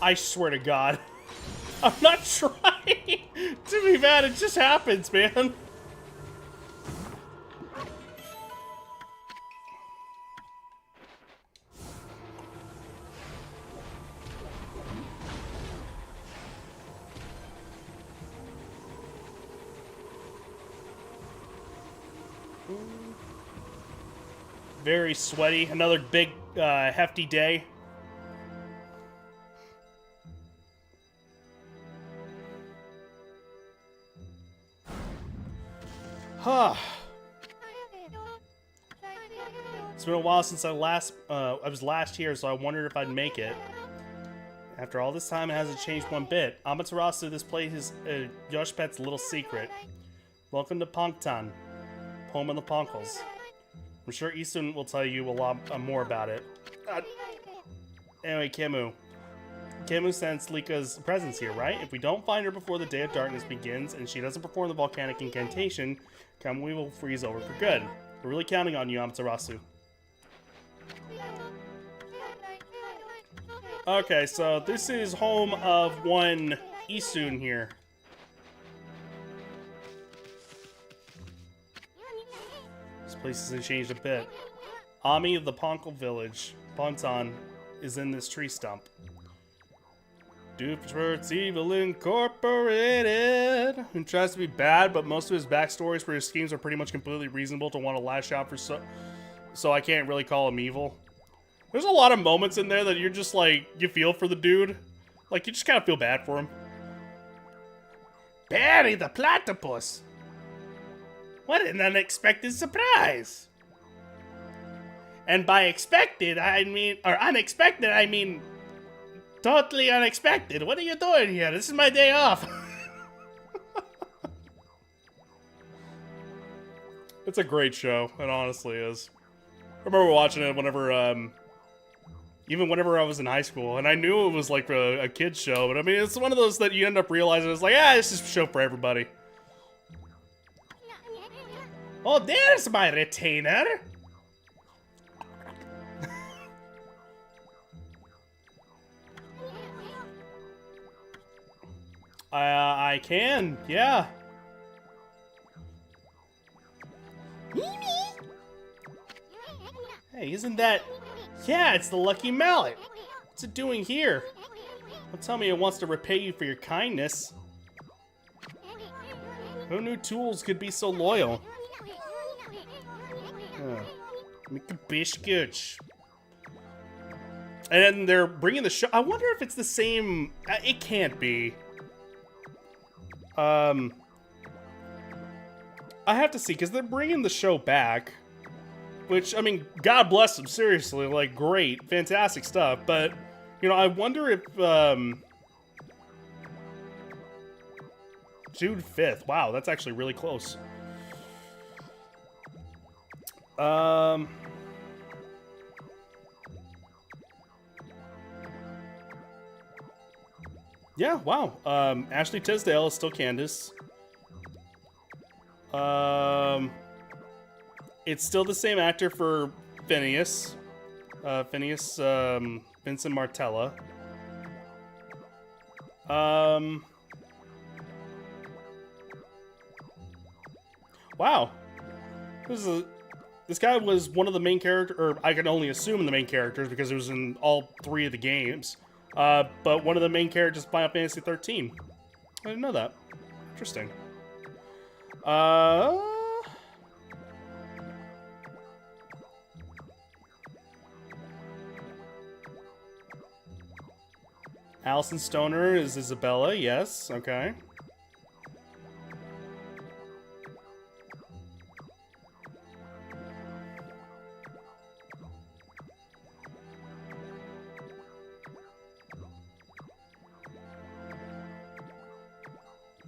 I swear to God. I'm not trying to be bad. It just happens, man. Very sweaty. Another big, hefty day. Huh. It's been a while since I was last here, so I wondered if I'd make it. After all this time, it hasn't changed one bit. Amaterasu, this place is Yoshpet's little secret. Welcome to Pongtan, home of the Ponkles. I'm sure Isun will tell you a lot more about it. Anyway, Kemu. Kemu sensed Lika's presence here, right? If we don't find her before the Day of Darkness begins, and she doesn't perform the volcanic incantation, Kamui will freeze over for good. We're really counting on you, Amaterasu. Okay, so this is home of one Isun here. This place hasn't changed a bit. Ami of the Ponkle village, Ponton, is in this tree stump. Doofenshmirtz Evil Incorporated, who tries to be bad, but most of his backstories for his schemes are pretty much completely reasonable to want to lash out for so I can't really call him evil. There's a lot of moments in there that you're just like, you feel for the dude. Like, you just kind of feel bad for him. Barry the Platypus! What an unexpected surprise! And by expected, I mean, or unexpected, I mean totally unexpected. What are you doing here? This is my day off. It's a great show. It honestly is. I remember watching it whenever, even whenever I was in high school, and I knew it was like a kid's show, but I mean, it's one of those that you end up realizing it's like, this is a show for everybody. Oh, there's my retainer. I can, yeah. Hey, isn't that... Yeah, it's the Lucky Mallet. What's it doing here? Don't tell me it wants to repay you for your kindness. Who knew tools could be so loyal? Make a biscuit. And then they're bringing the show. I wonder if it's the same. It can't be. I have to see, because they're bringing the show back. Which, I mean, God bless them, seriously. Like, great, fantastic stuff. But, you know, I wonder if, June 5th. Wow, that's actually really close. Yeah, wow. Ashley Tisdale is still Candace. It's still the same actor for Phineas. Vincent Martella. Wow. This guy was one of the main characters, or I can only assume the main characters because it was in all 3 of the games. But one of the main characters of Final Fantasy 13. I didn't know that. Interesting. Alison Stoner is Isabella, yes, okay.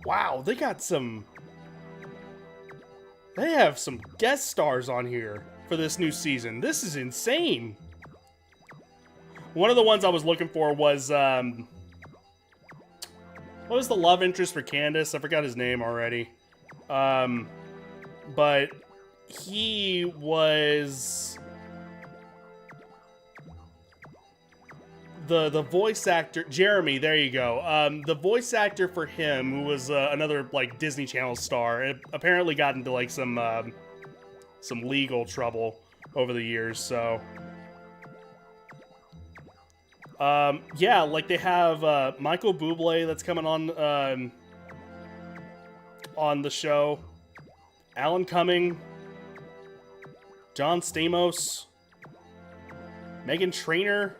Wow, they have some guest stars on here for this new season. This is insane. One of the ones I was looking for was, what was the love interest for Candace? I forgot his name already. But he was the voice actor, Jeremy, there you go. The voice actor for him, who was another, like, Disney Channel star, it apparently got into, like, some legal trouble over the years, so... yeah, like they have Michael Bublé that's coming on the show, Alan Cumming, John Stamos, Megan Trainor,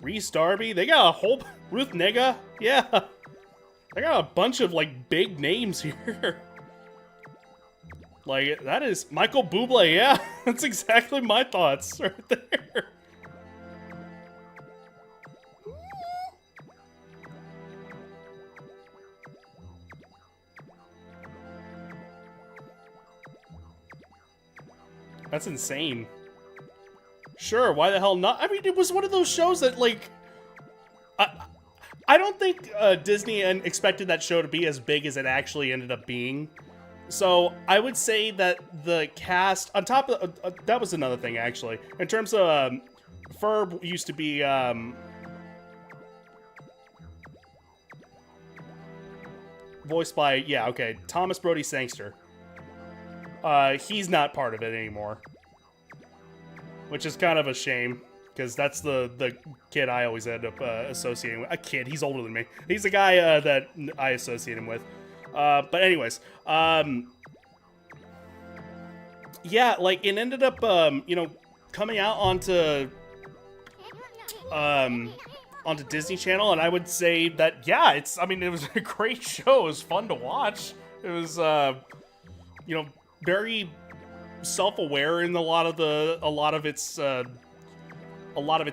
Reese Darby. They got a whole Ruth Nega. Yeah, they got a bunch of like big names here. Like that is Michael Bublé. Yeah, that's exactly my thoughts right there. That's insane. Sure, why the hell not? I mean, it was one of those shows that, like... I don't think Disney expected that show to be as big as it actually ended up being. So, I would say that the cast... On top of... that was another thing, actually. In terms of... Ferb used to be... voiced by... Yeah, okay. Thomas Brody Sangster. He's not part of it anymore. Which is kind of a shame, because that's the kid I always end up associating with. A kid, he's older than me. He's the guy that I associate him with. But anyways, yeah, like, it ended up, you know, coming out onto Disney Channel, and I would say that, yeah, I mean, it was a great show. It was fun to watch. It was, you know, very self-aware in a lot of its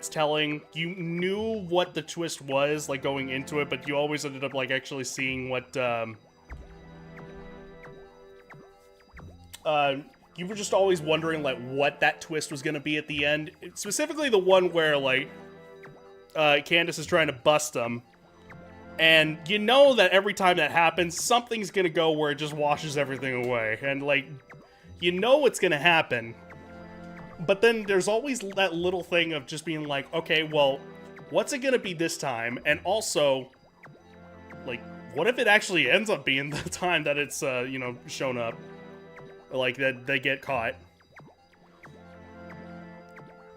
telling. You knew what the twist was, like, going into it, but you always ended up, like, actually seeing what, you were just always wondering, like, what that twist was gonna be at the end. Specifically the one where, like, Candace is trying to bust them. And you know that every time that happens, something's gonna go where it just washes everything away. And, like, you know what's gonna happen. But then there's always that little thing of just being like, okay, well, what's it gonna be this time? And also, like, what if it actually ends up being the time that it's, you know, shown up? Or, like, that they get caught.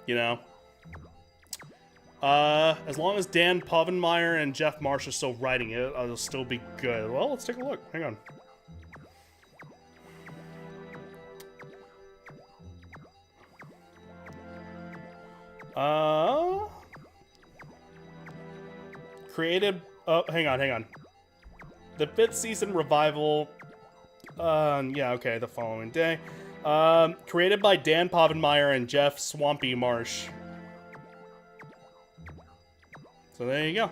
You know? As long as Dan Povenmire and Jeff Marsh are still writing it, it'll still be good. Well, let's take a look. Hang on. Created... Oh, hang on. The 5th season revival... yeah, okay, the following day. Created by Dan Povenmire and Jeff Swampy Marsh. So there you go.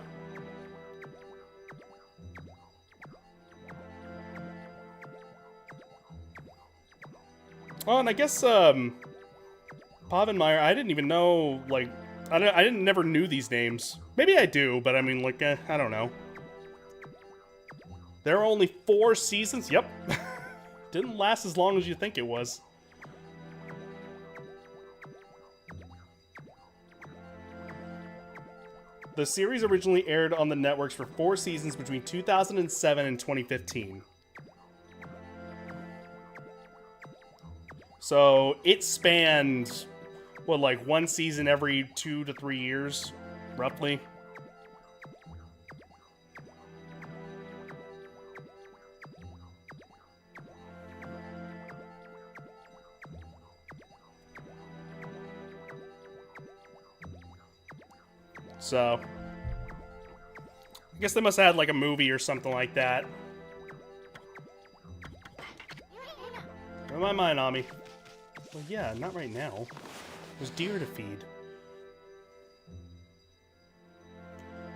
Oh, and I guess, Povenmire, I didn't even know, like, I never knew these names. Maybe I do, but I mean, like, I don't know. There are only 4 seasons? Yep. Didn't last as long as you think it was. The series originally aired on the networks for 4 seasons between 2007 and 2015. So it spanned, what, like 1 season every 2 to 3 years, roughly? So, I guess they must have had like a movie or something like that. Where am I, mind, Ami? Well, yeah, not right now. There's deer to feed.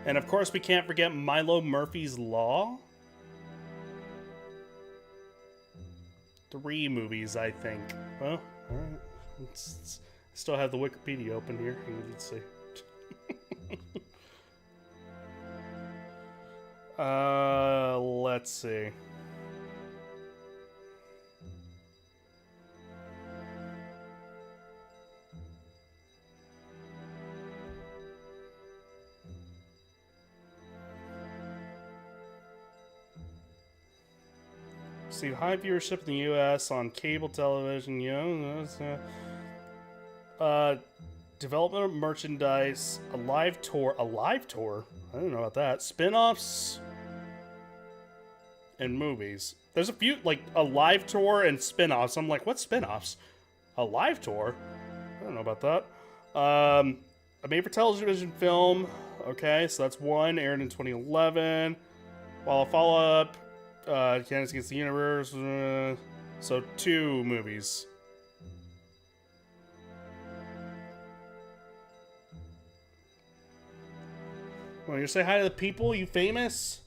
And of course, we can't forget Milo Murphy's Law. 3 movies, I think. Well, alright. Still have the Wikipedia open here. Let's see. Let's see. See, high viewership in the U.S. on cable television, you know, development of merchandise, a live tour, I don't know about that, spin-offs, and movies. There's a few, like, a live tour and spin-offs. I'm like, what spin-offs? A live tour? I don't know about that. A made-for-television film, okay, so that's 1, aired in 2011, while a follow-up, Candace Against the Universe, so 2 movies. Want to say hi to the people, you famous?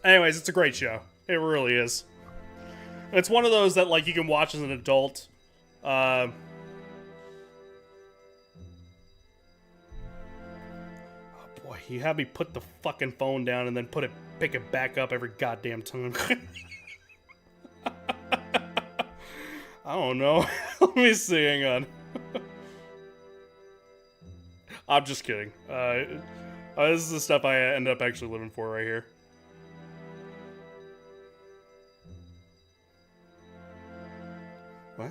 Anyways, it's a great show. It really is. It's one of those that, like, you can watch as an adult. Oh boy, you have me put the fucking phone down and then pick it back up every goddamn time. I don't know. Let me see, hang on. I'm just kidding. This is the stuff I end up actually living for right here. What?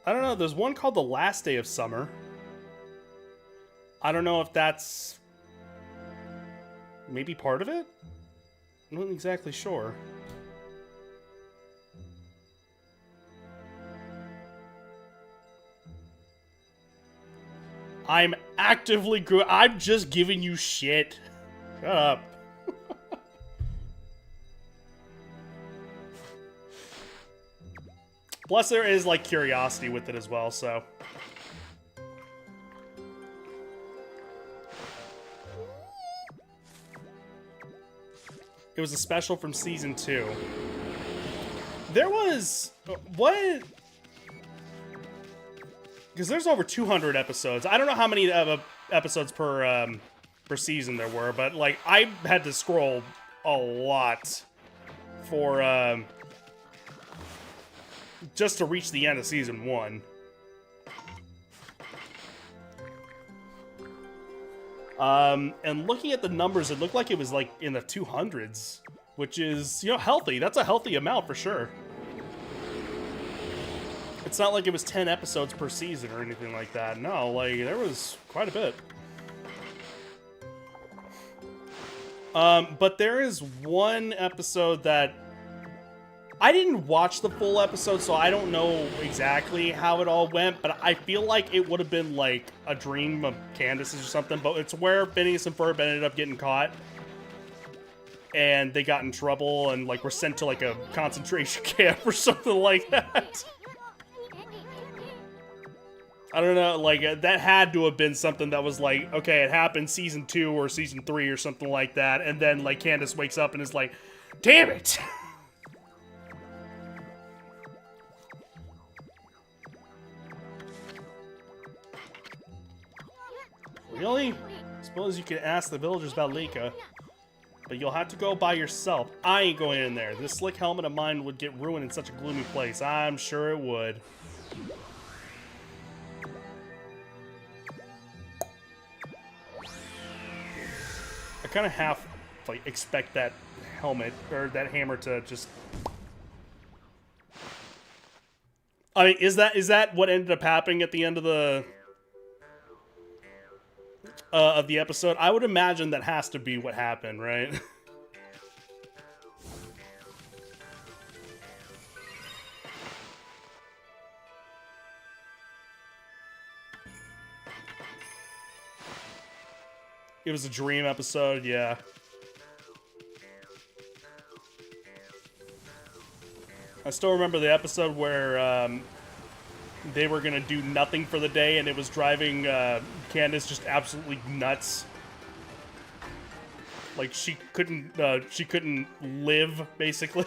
I don't know. There's one called The Last Day of Summer. I don't know if that's maybe part of it? I'm not exactly sure. I'm actively good. I'm just giving you shit. Shut up. Plus, there is, like, curiosity with it as well, so. It was a special from season 2. There was... What? Because there's over 200 episodes. I don't know how many episodes per season there were, but, like, I had to scroll a lot for... just to reach the end of season 1. And looking at the numbers, it looked like it was like in the 200s, which is, you know, healthy. That's a healthy amount for sure. It's not like it was 10 episodes per season or anything like that. No, like, there was quite a bit. But there is one episode that I didn't watch the full episode, so I don't know exactly how it all went, but I feel like it would have been like a dream of Candace's or something, but it's where Phineas and Ferb ended up getting caught. And they got in trouble and like were sent to like a concentration camp or something like that. I don't know, like, that had to have been something that was like, okay, it happened season 2 or season 3 or something like that, and then, like, Candace wakes up and is like, damn it! Really? Suppose you could ask the villagers about Lika, but you'll have to go by yourself. I ain't going in there. This slick helmet of mine would get ruined in such a gloomy place. I'm sure it would. I kind of half like expect that helmet or that hammer to just. I mean, is that what ended up happening at the end of the episode? I would imagine that has to be what happened, right? It was a dream episode, yeah. I still remember the episode where they were gonna do nothing for the day, and it was driving Candace just absolutely nuts. Like she couldn't live, basically.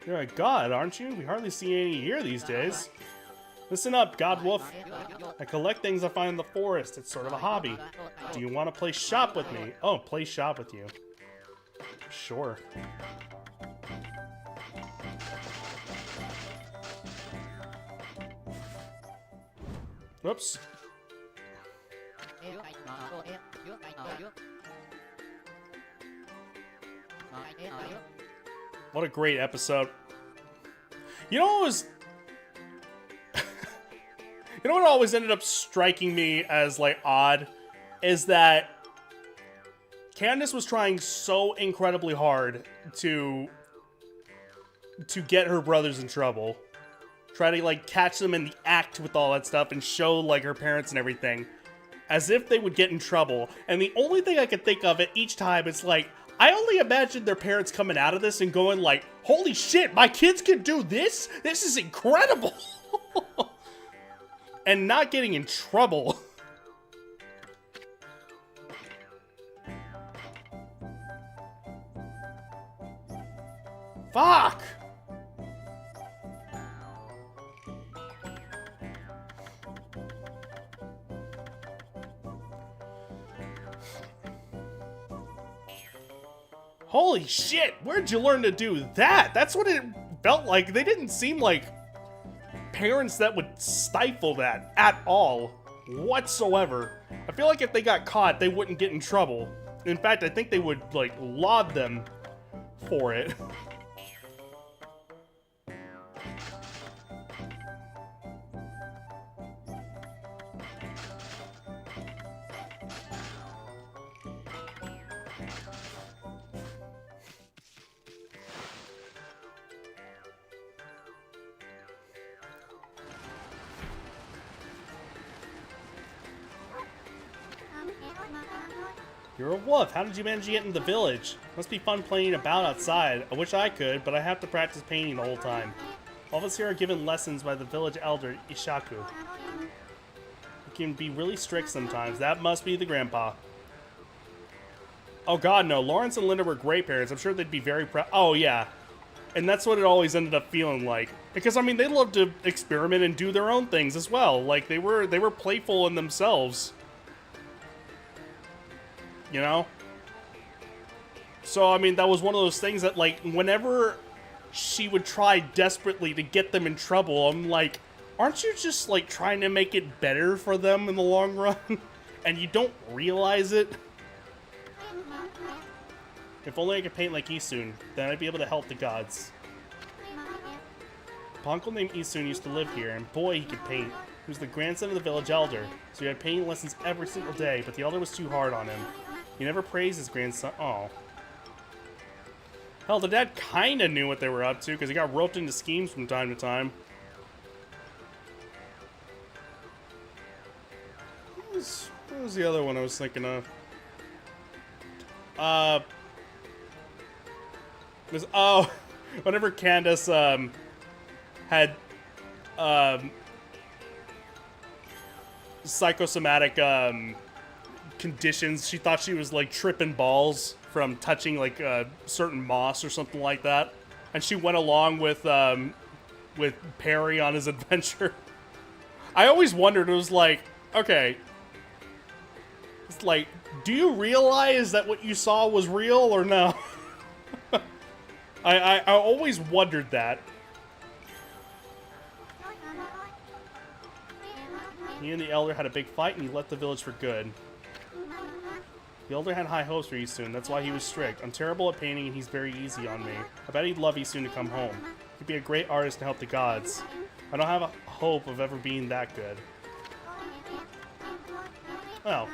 You're a god, aren't you? We hardly see any here these days. Listen up, God Wolf. I collect things I find in the forest. It's sort of a hobby. Do you want to play shop with me? Oh, play shop with you. Sure. Whoops. What a great episode. You know what was... You know what always ended up striking me as, like, odd? Is that Candace was trying so incredibly hard to get her brothers in trouble. Try to, like, catch them in the act with all that stuff and show, like, her parents and everything. As if they would get in trouble. And the only thing I could think of at each time is, like, I only imagined their parents coming out of this and going, like, holy shit, my kids can do this? This is incredible! And not getting in trouble. Fuck! Holy shit! Where'd you learn to do that? That's what it felt like. They didn't seem like parents that would stifle that at all, whatsoever. I feel like if they got caught, they wouldn't get in trouble. In fact, I think they would, like, laud them for it. You're a wolf. How did you manage to get in the village? Must be fun playing about outside. I wish I could, but I have to practice painting the whole time. All of us here are given lessons by the village elder, Ishaku. He can be really strict sometimes. That must be the grandpa. Oh god, no. Lawrence and Linda were great parents. I'm sure they'd be very proud. Oh, yeah. And that's what it always ended up feeling like. Because, I mean, they loved to experiment and do their own things as well. Like, they were playful in themselves. You know? So, I mean, that was one of those things that, like, whenever she would try desperately to get them in trouble, I'm like, Aren't you just, like, trying to make it better for them in the long run? And you don't realize it? If only I could paint like Isun, then I'd be able to help the gods. A uncle named Isun used to live here, and boy, he could paint. He was the grandson of the village elder, so he had painting lessons every single day, but the elder was too hard on him. He never praised his grandson. Oh. Hell, the dad kinda knew what they were up to, because he got roped into schemes from time to time. What was the other one I was thinking of? Whenever Candace, had, psychosomatic, conditions, she thought she was, like, tripping balls from touching, like, certain moss or something like that. And she went along with Perry on his adventure. I always wondered, it was like, okay, it's like, do you realize that what you saw was real or no? I always wondered that. He and the elder had a big fight and he left the village for good. The elder had high hopes for Isun, that's why he was strict. I'm terrible at painting and he's very easy on me. I bet he'd love Isun to come home. He'd be a great artist to help the gods. I don't have a hope of ever being that good. Well.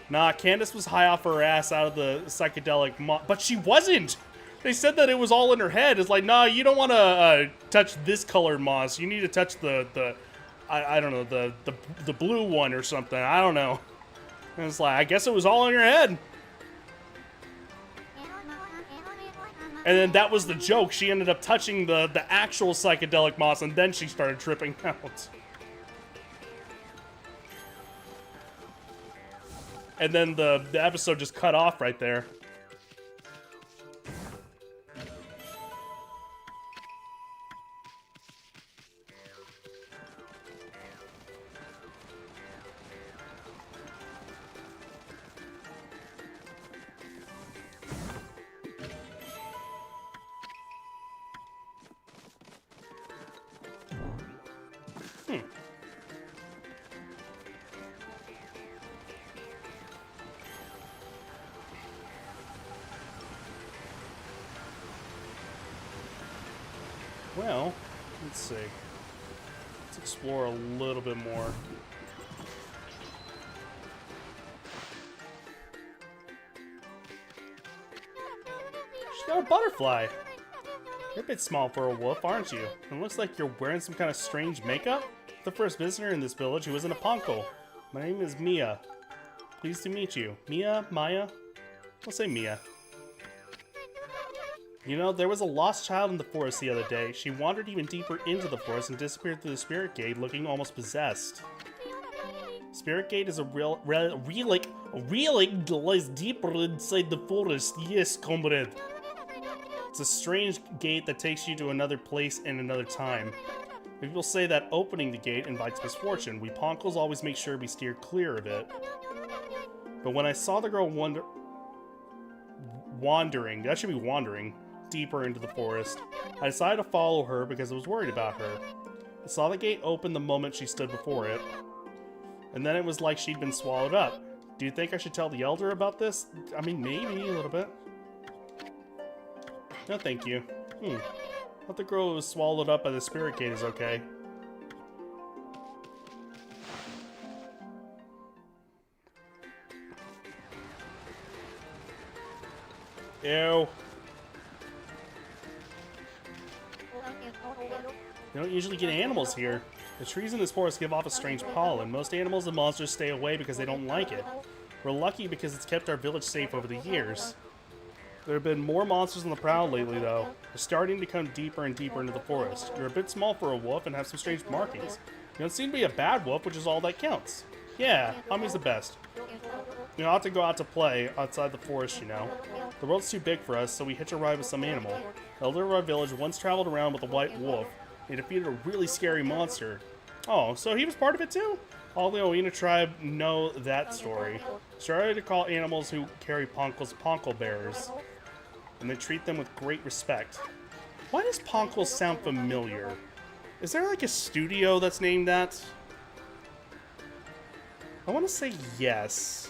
Nah, Candace was high off her ass out of the psychedelic but she wasn't! They said that it was all in her head. It's like, nah, you don't want to touch this colored moss. You need to touch I don't know, the blue one or something. I don't know. And it's like, I guess it was all in your head. And then that was the joke. She ended up touching the actual psychedelic moss, and then she started tripping out. And then the episode just cut off right there. Well, let's see. Let's explore a little bit more. She's got a butterfly. You're a bit small for a wolf, aren't you? It looks like you're wearing some kind of strange makeup. The first visitor in this village who isn't a ponko. My name is Mia. Pleased to meet you. Mia? Maya? I'll say Mia. You know, there was a lost child in the forest the other day. She wandered even deeper into the forest and disappeared through the spirit gate, looking almost possessed. Spirit gate is a relic that lies deeper inside the forest. Yes, comrade. It's a strange gate that takes you to another place and another time. People say that opening the gate invites misfortune. We Ponkles always make sure we steer clear of it. But when I saw the girl wandering, that should be wandering, deeper into the forest, I decided to follow her because I was worried about her. I saw the gate open the moment she stood before it, and then it was like she'd been swallowed up. Do you think I should tell the elder about this? I mean, maybe a little bit. No, thank you. Thought the girl who was swallowed up by the spirit gate is okay. Ew. You don't usually get animals here. The trees in this forest give off a strange pollen. Most animals and monsters stay away because they don't like it. We're lucky because it's kept our village safe over the years. There have been more monsters on the prowl lately, though. They're starting to come deeper and deeper into the forest. You're a bit small for a wolf and have some strange markings. You don't seem to be a bad wolf, which is all that counts. Yeah, Tommy's the best. You ought to go out to play outside the forest, you know. The world's too big for us, so we hitch a ride with some animal. The elder of our village once traveled around with a white wolf. He defeated a really scary monster. Oh, so he was part of it too? All the Oina tribe know that story. Started to call animals who carry ponkles ponkle bearers, and they treat them with great respect. Why does Ponkle sound familiar? Is there like a studio that's named that? I want to say yes.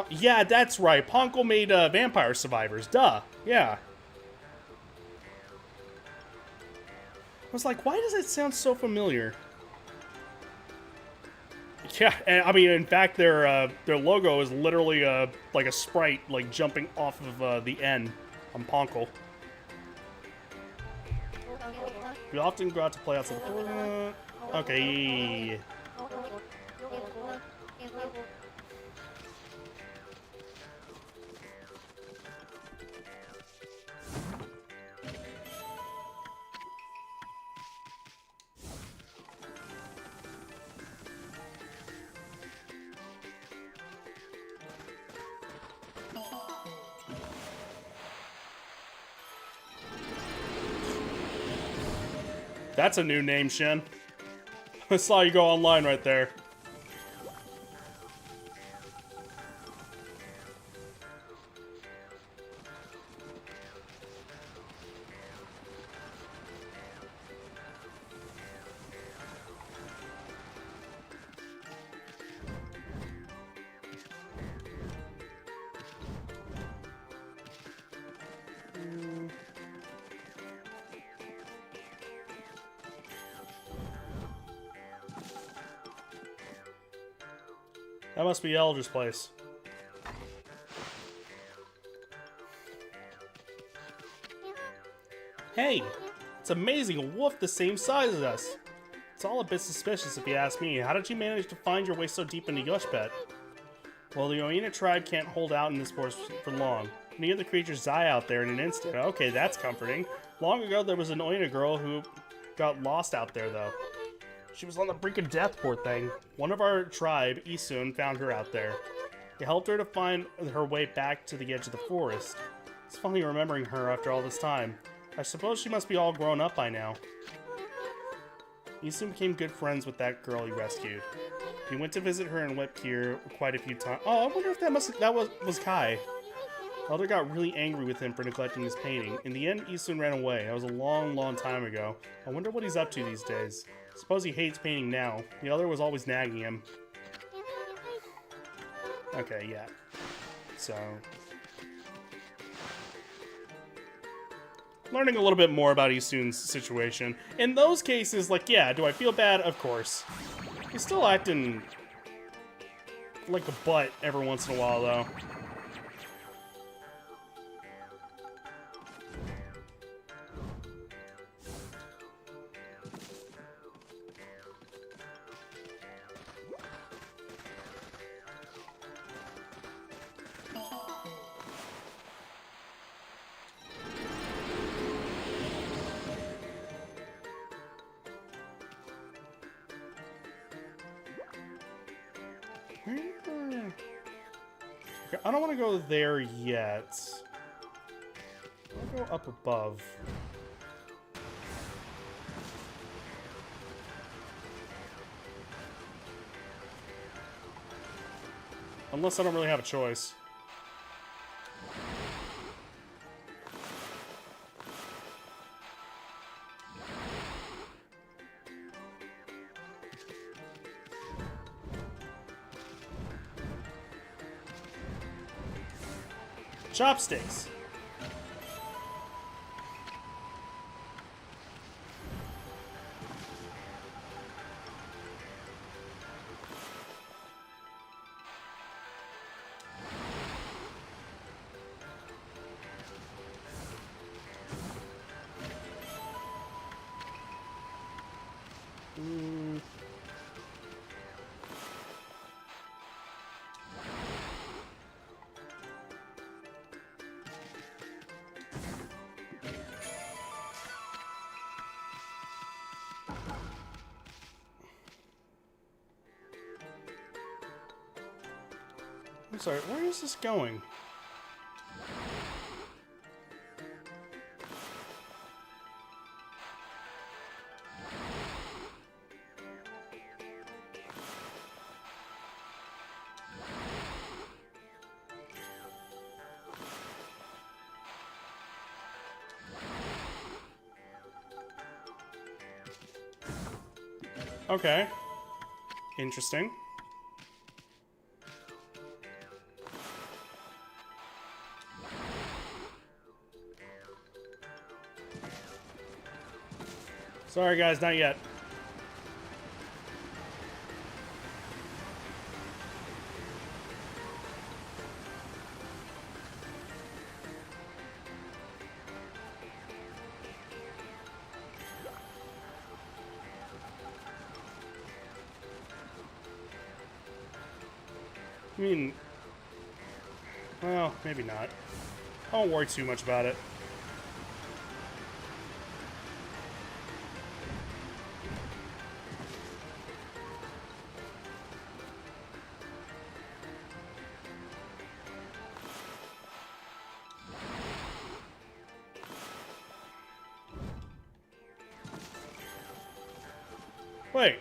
Yeah, that's right. Ponkle made Vampire Survivors. Duh. Yeah. I was like, why does it sound so familiar? Yeah, and I mean, in fact, their logo is literally like a sprite, like jumping off of the N on Ponkle. We often go out to play outside the okay. That's a new name, Shen. I saw you go online right there. That must be Elder's place. Hey, it's amazing, a wolf the same size as us. It's all a bit suspicious if you ask me. How did you manage to find your way so deep into Yushpet? Well, the Oina tribe can't hold out in this forest for long. Many of the creatures die out there in an instant. Okay, that's comforting. Long ago, there was an Oina girl who got lost out there, though. She was on the brink of death, poor thing. One of our tribe, Isun, found her out there. He helped her to find her way back to the edge of the forest. It's funny remembering her after all this time. I suppose she must be all grown up by now. Isun became good friends with that girl he rescued. He went to visit her and wept here quite a few times. Oh, I wonder if that was Kai. Elder got really angry with him for neglecting his painting. In the end, Isun ran away. That was a long, long time ago. I wonder what he's up to these days. Suppose he hates painting now. The other was always nagging him. Okay, yeah. So... learning a little bit more about Isun's situation. In those cases, like, yeah, do I feel bad? Of course. He's still acting like a butt every once in a while, though. Okay, I don't want to go there yet. I'll go up above. Unless I don't really have a choice. Chopsticks. I'm sorry, where is this going? Okay. Interesting. Sorry, guys, not yet. I mean, well, maybe not. I won't worry too much about it. Wait.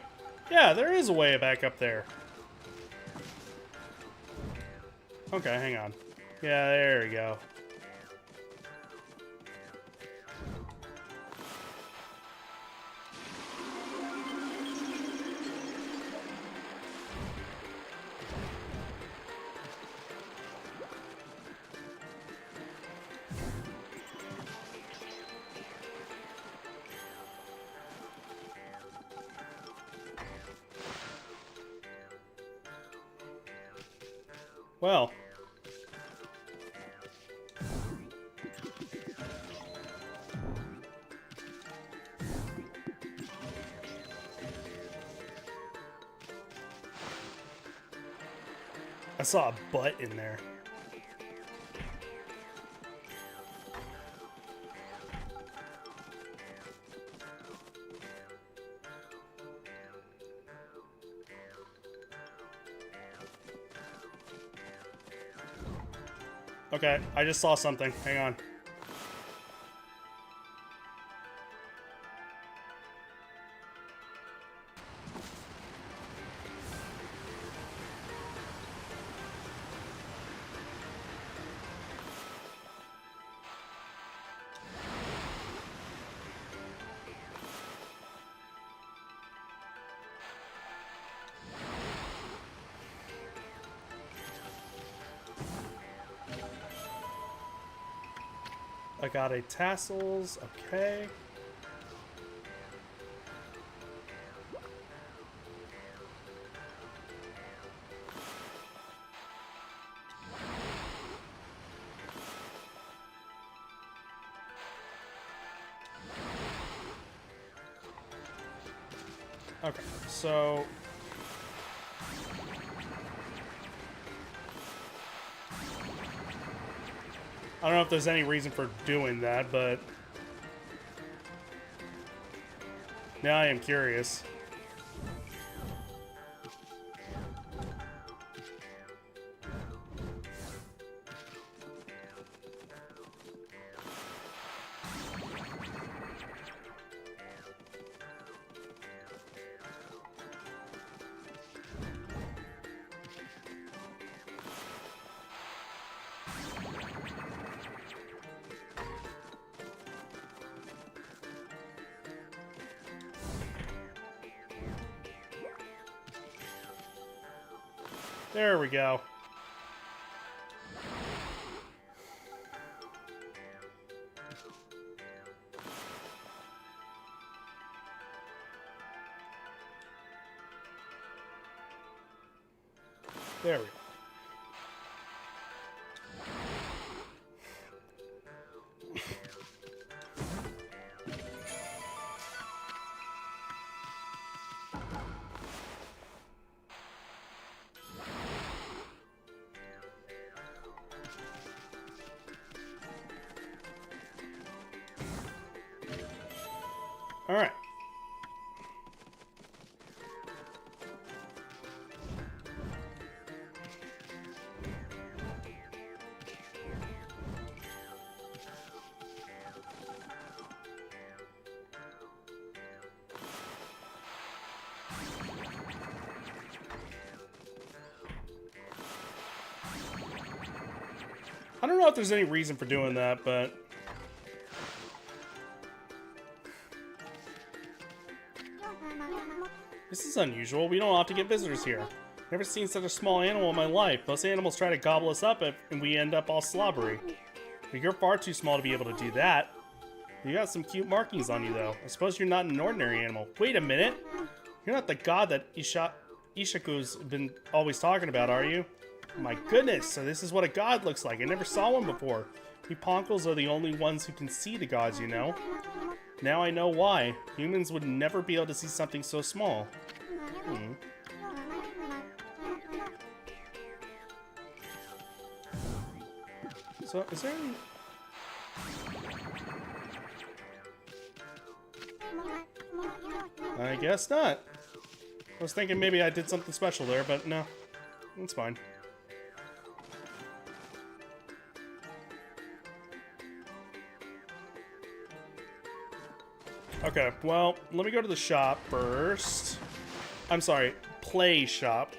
Yeah, there is a way back up there. Okay, hang on. Yeah, there we go. Well. I saw a butt in there. Okay, I just saw something. Hang on. I got a tassels, okay. Okay, so I don't know if there's any reason for doing that, but now I am curious. There we go. There we go. All right. I don't know if there's any reason for doing that, but This is unusual. We don't often get visitors here. Never seen such a small animal in my life. Most animals try to gobble us up and we end up all slobbery. But you're far too small to be able to do that. You got some cute markings on you, though. I suppose you're not an ordinary animal. Wait a minute. You're not the god that Ishaku's been always talking about, are you? My goodness, so this is what a god looks like. I never saw one before. We Ponkles are the only ones who can see the gods, you know? Now I know why. Humans would never be able to see something so small. So, is there any... I guess not. I was thinking maybe I did something special there, but no. It's fine. Okay, well, let me go to the shop first. I'm sorry, play shop.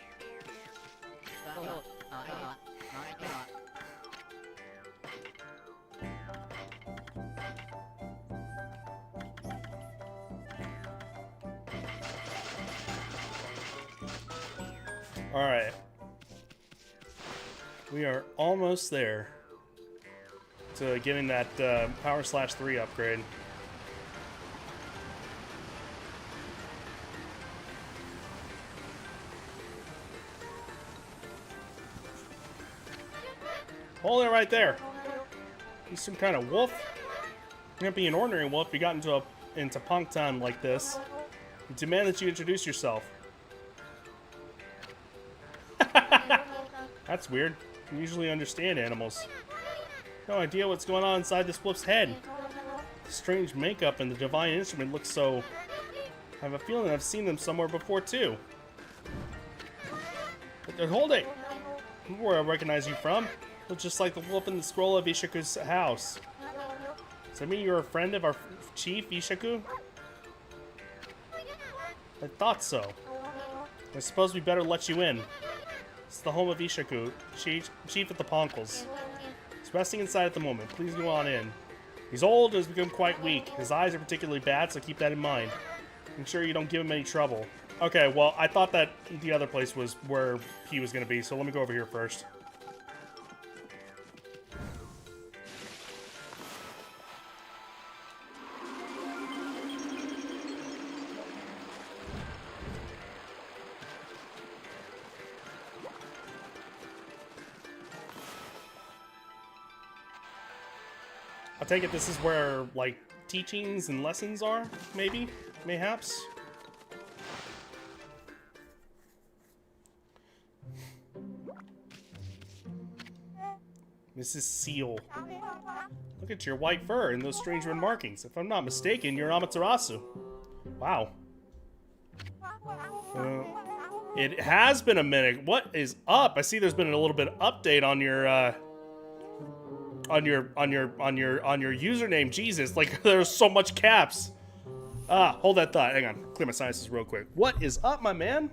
Alright. We are almost there to getting that Power Slash 3 upgrade. Hold it right there. He's some kind of wolf. You can't be an ordinary wolf if you got into Punk Town like this. I demand that you introduce yourself. That's weird. I usually understand animals. No idea what's going on inside this wolf's head. The strange makeup and the divine instrument look so... I have a feeling I've seen them somewhere before too. But hold it! Where I recognize you from. Look just like the wolf in the scroll of Ishaku's house. Does that mean you're a friend of our chief, Ishaku? I thought so. I suppose we better let you in. It's the home of Ishaku, chief of the Ponkles. He's resting inside at the moment. Please go on in. He's old and has become quite weak. His eyes are particularly bad, so keep that in mind. Make sure you don't give him any trouble. Okay, well, I thought that the other place was where he was going to be, so let me go over here first. I take it this is where, like, teachings and lessons are, maybe? Mayhaps? Mrs. Seal. Look at your white fur and those strange red markings. If I'm not mistaken, you're Amaterasu. Wow. It has been a minute. What is up? I see there's been a little bit of update on your, on your username. Jesus, like there's so much caps. Hold that thought. Hang on. Clear my sinuses real quick. What is up, my man?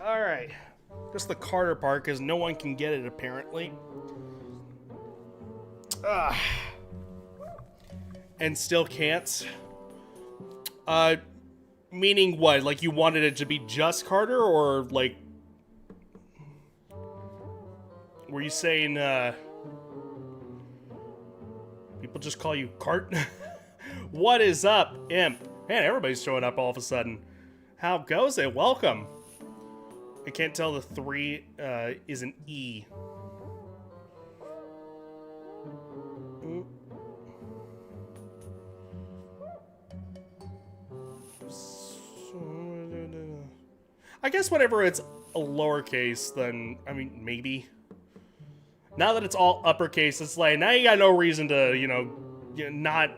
Alright. Just the Carter part, because no one can get it, apparently. And still can't. Meaning what? Like, you wanted it to be just Carter, or, like... Were you saying, people just call you Cart? What is up, Imp? Man, everybody's showing up all of a sudden. How goes it? Welcome. I can't tell the 3 is an E. I guess whenever it's a lowercase, then, I mean, maybe. Now that it's all uppercase, it's like, now you got no reason to, you know, not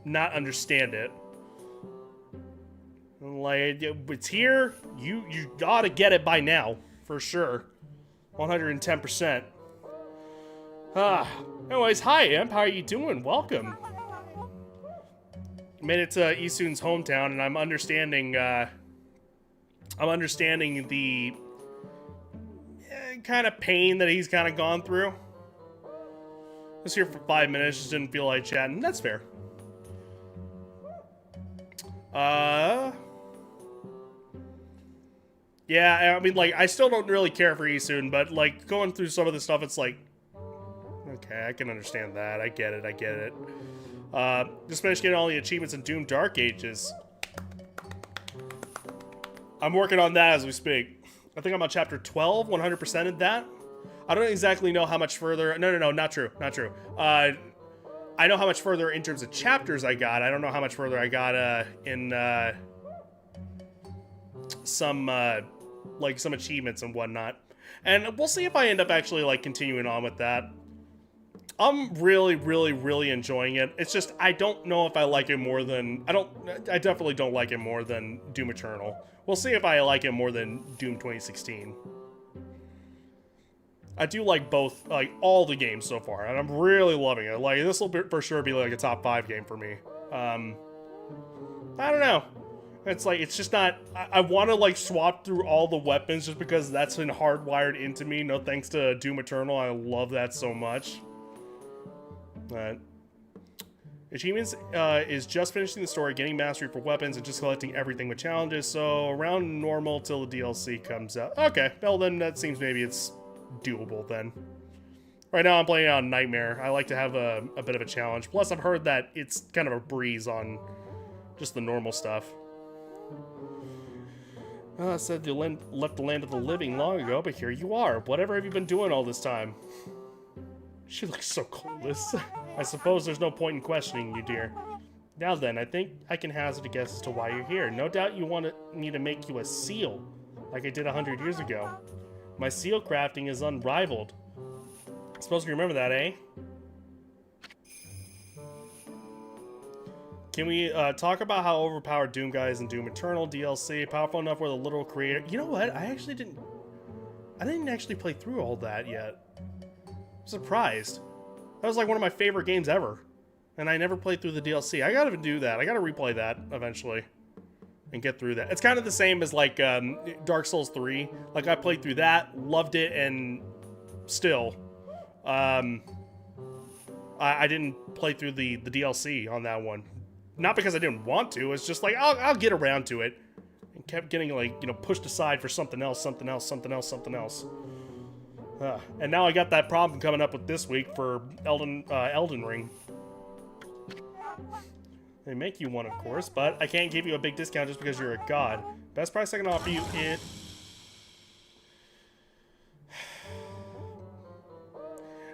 not understand it. Like, it's here. You gotta get it by now, for sure. 110%. Anyways, hi, Imp. How are you doing? Welcome. Made it to Isun's hometown, and I'm understanding the kind of pain that he's kind of gone through. I was here for 5 minutes, just didn't feel like chatting. That's fair. Yeah, I mean, like, I still don't really care for Isun, but, like, going through some of the stuff, it's like, okay, I can understand that. I get it. Just finished getting all the achievements in Doom Dark Ages. I'm working on that as we speak. I think I'm on chapter 12, 100% of that. I don't exactly know how much further. No, not true. I know how much further in terms of chapters I got. I don't know how much further I got in some achievements and whatnot. And we'll see if I end up actually, like, continuing on with that. I'm really enjoying it. It's just, I don't know if I like it more than... I definitely don't like it more than Doom Eternal. We'll see if I like it more than Doom 2016. I do like both, like, all the games so far, and I'm really loving it. Like, this will for sure be, like, a top 5 game for me. I don't know. It's like, it's just not... I want to, like, swap through all the weapons just because that's been hardwired into me. No thanks to Doom Eternal. I love that so much. Achievements is just finishing the story, getting mastery for weapons, and just collecting everything with challenges. So around normal till the DLC comes out. Okay, well then that seems maybe it's doable then. Right now I'm playing on Nightmare. I like to have a bit of a challenge. Plus I've heard that it's kind of a breeze on just the normal stuff. I said you left the land of the living long ago, but here you are. Whatever have you been doing all this time? She looks so clueless. I suppose there's no point in questioning you, dear. Now then, I think I can hazard a guess as to why you're here. No doubt you want me to make you a seal, like I did 100 years ago. My seal crafting is unrivaled. I suppose you remember that, eh? Can we talk about how overpowered Doom guy is in Doom Eternal DLC? Powerful enough where the literal creator... You know what? I didn't actually play through all that yet. Surprised. That was like one of my favorite games ever, and I never played through the DLC. I gotta do that. I gotta replay that eventually and get through that. It's kind of the same as like Dark Souls 3. Like I played through that, loved it, and still I didn't play through the DLC on that one. Not because I didn't want to. It's just like I'll get around to it, and kept getting, like, you know, pushed aside for something else. And now I got that problem coming up with this week for Elden Ring. They make you one, of course, but I can't give you a big discount just because you're a god. Best price I can offer you is...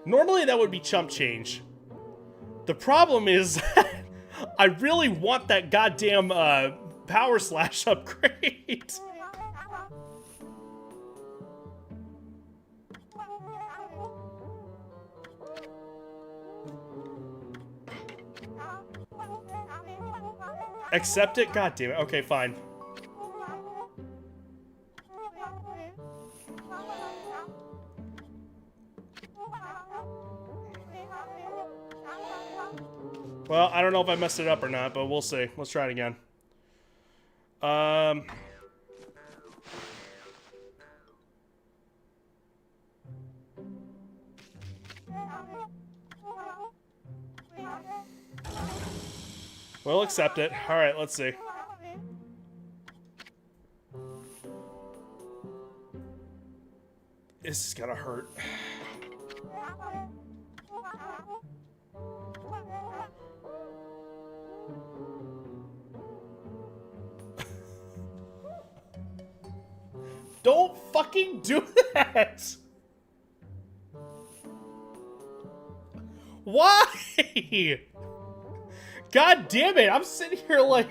Normally that would be chump change. The problem is I really want that goddamn power slash upgrade. Accept it? God damn it. Okay, fine. Well, I don't know if I messed it up or not, but we'll see. Let's try it again. We'll accept it. Alright, let's see. This is gonna hurt. Don't fucking do that! Why? God damn it, I'm sitting here like...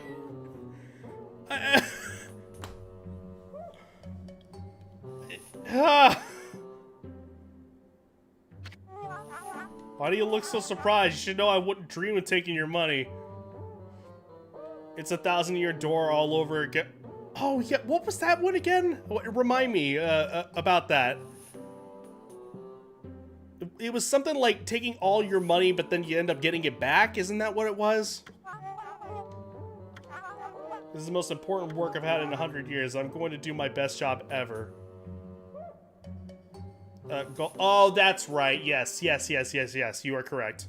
Why do you look so surprised? You should know I wouldn't dream of taking your money. It's a 1,000-year door all over again. Oh, yeah, what was that one again? Remind me about that. It was something like taking all your money, but then you end up getting it back. Isn't that what it was? This is the most important work I've had in 100 years. I'm going to do my best job ever. Oh, that's right. Yes. You are correct.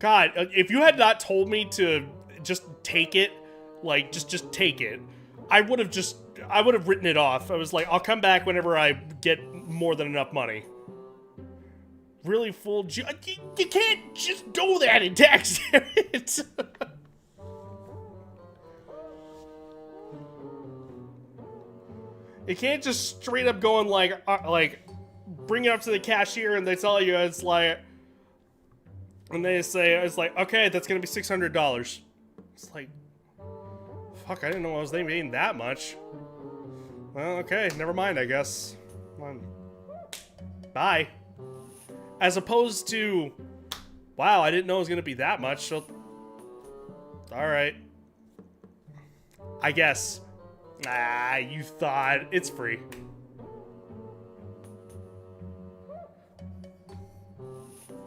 God, if you had not told me to just take it, like, just take it, I would have written it off. I was like, I'll come back whenever I get more than enough money. Really fooled you. You can't just do that in tax it. You can't just straight up go and like bring it up to the cashier and they tell you it's like, and they say it's like, okay, that's gonna be $600. It's like, fuck, I didn't know I was making that much. Well, okay, never mind, I guess. Bye. As opposed to, wow, I didn't know it was gonna be that much. So, all right, I guess. Ah, you thought. It's free.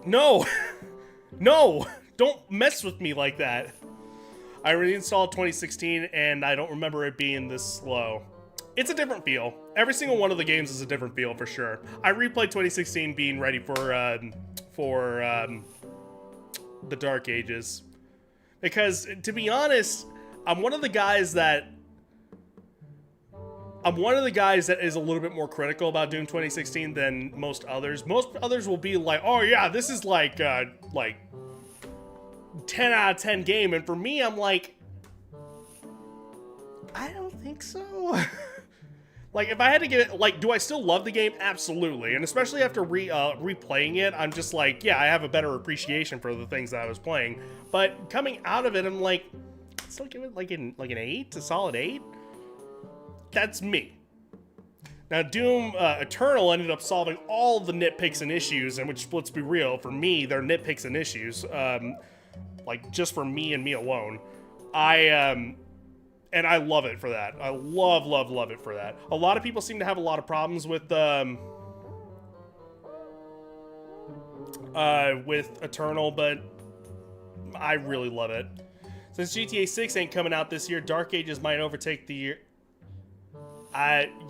No! No! Don't mess with me like that. I reinstalled 2016 and I don't remember it being this slow. It's a different feel. Every single one of the games is a different feel for sure. I replayed 2016 being ready for the Dark Ages. Because, to be honest, I'm one of the guys that is a little bit more critical about Doom 2016 than most others. Most others will be like, oh yeah, this is like 10 out of 10 game. And for me, I'm like, I don't think so. Like, if I had to give it, like, do I still love the game? Absolutely. And especially after replaying it, I'm just like, yeah, I have a better appreciation for the things that I was playing. But coming out of it, I'm like, I'd still give it like an 8, a solid 8. That's me. Now, Doom Eternal ended up solving all the nitpicks and issues, and which, let's be real, for me, they're nitpicks and issues, like, just for me and me alone. And I love it for that. I love it for that. A lot of people seem to have a lot of problems with Eternal, but I really love it. Since GTA 6 ain't coming out this year, Dark Ages might overtake the year.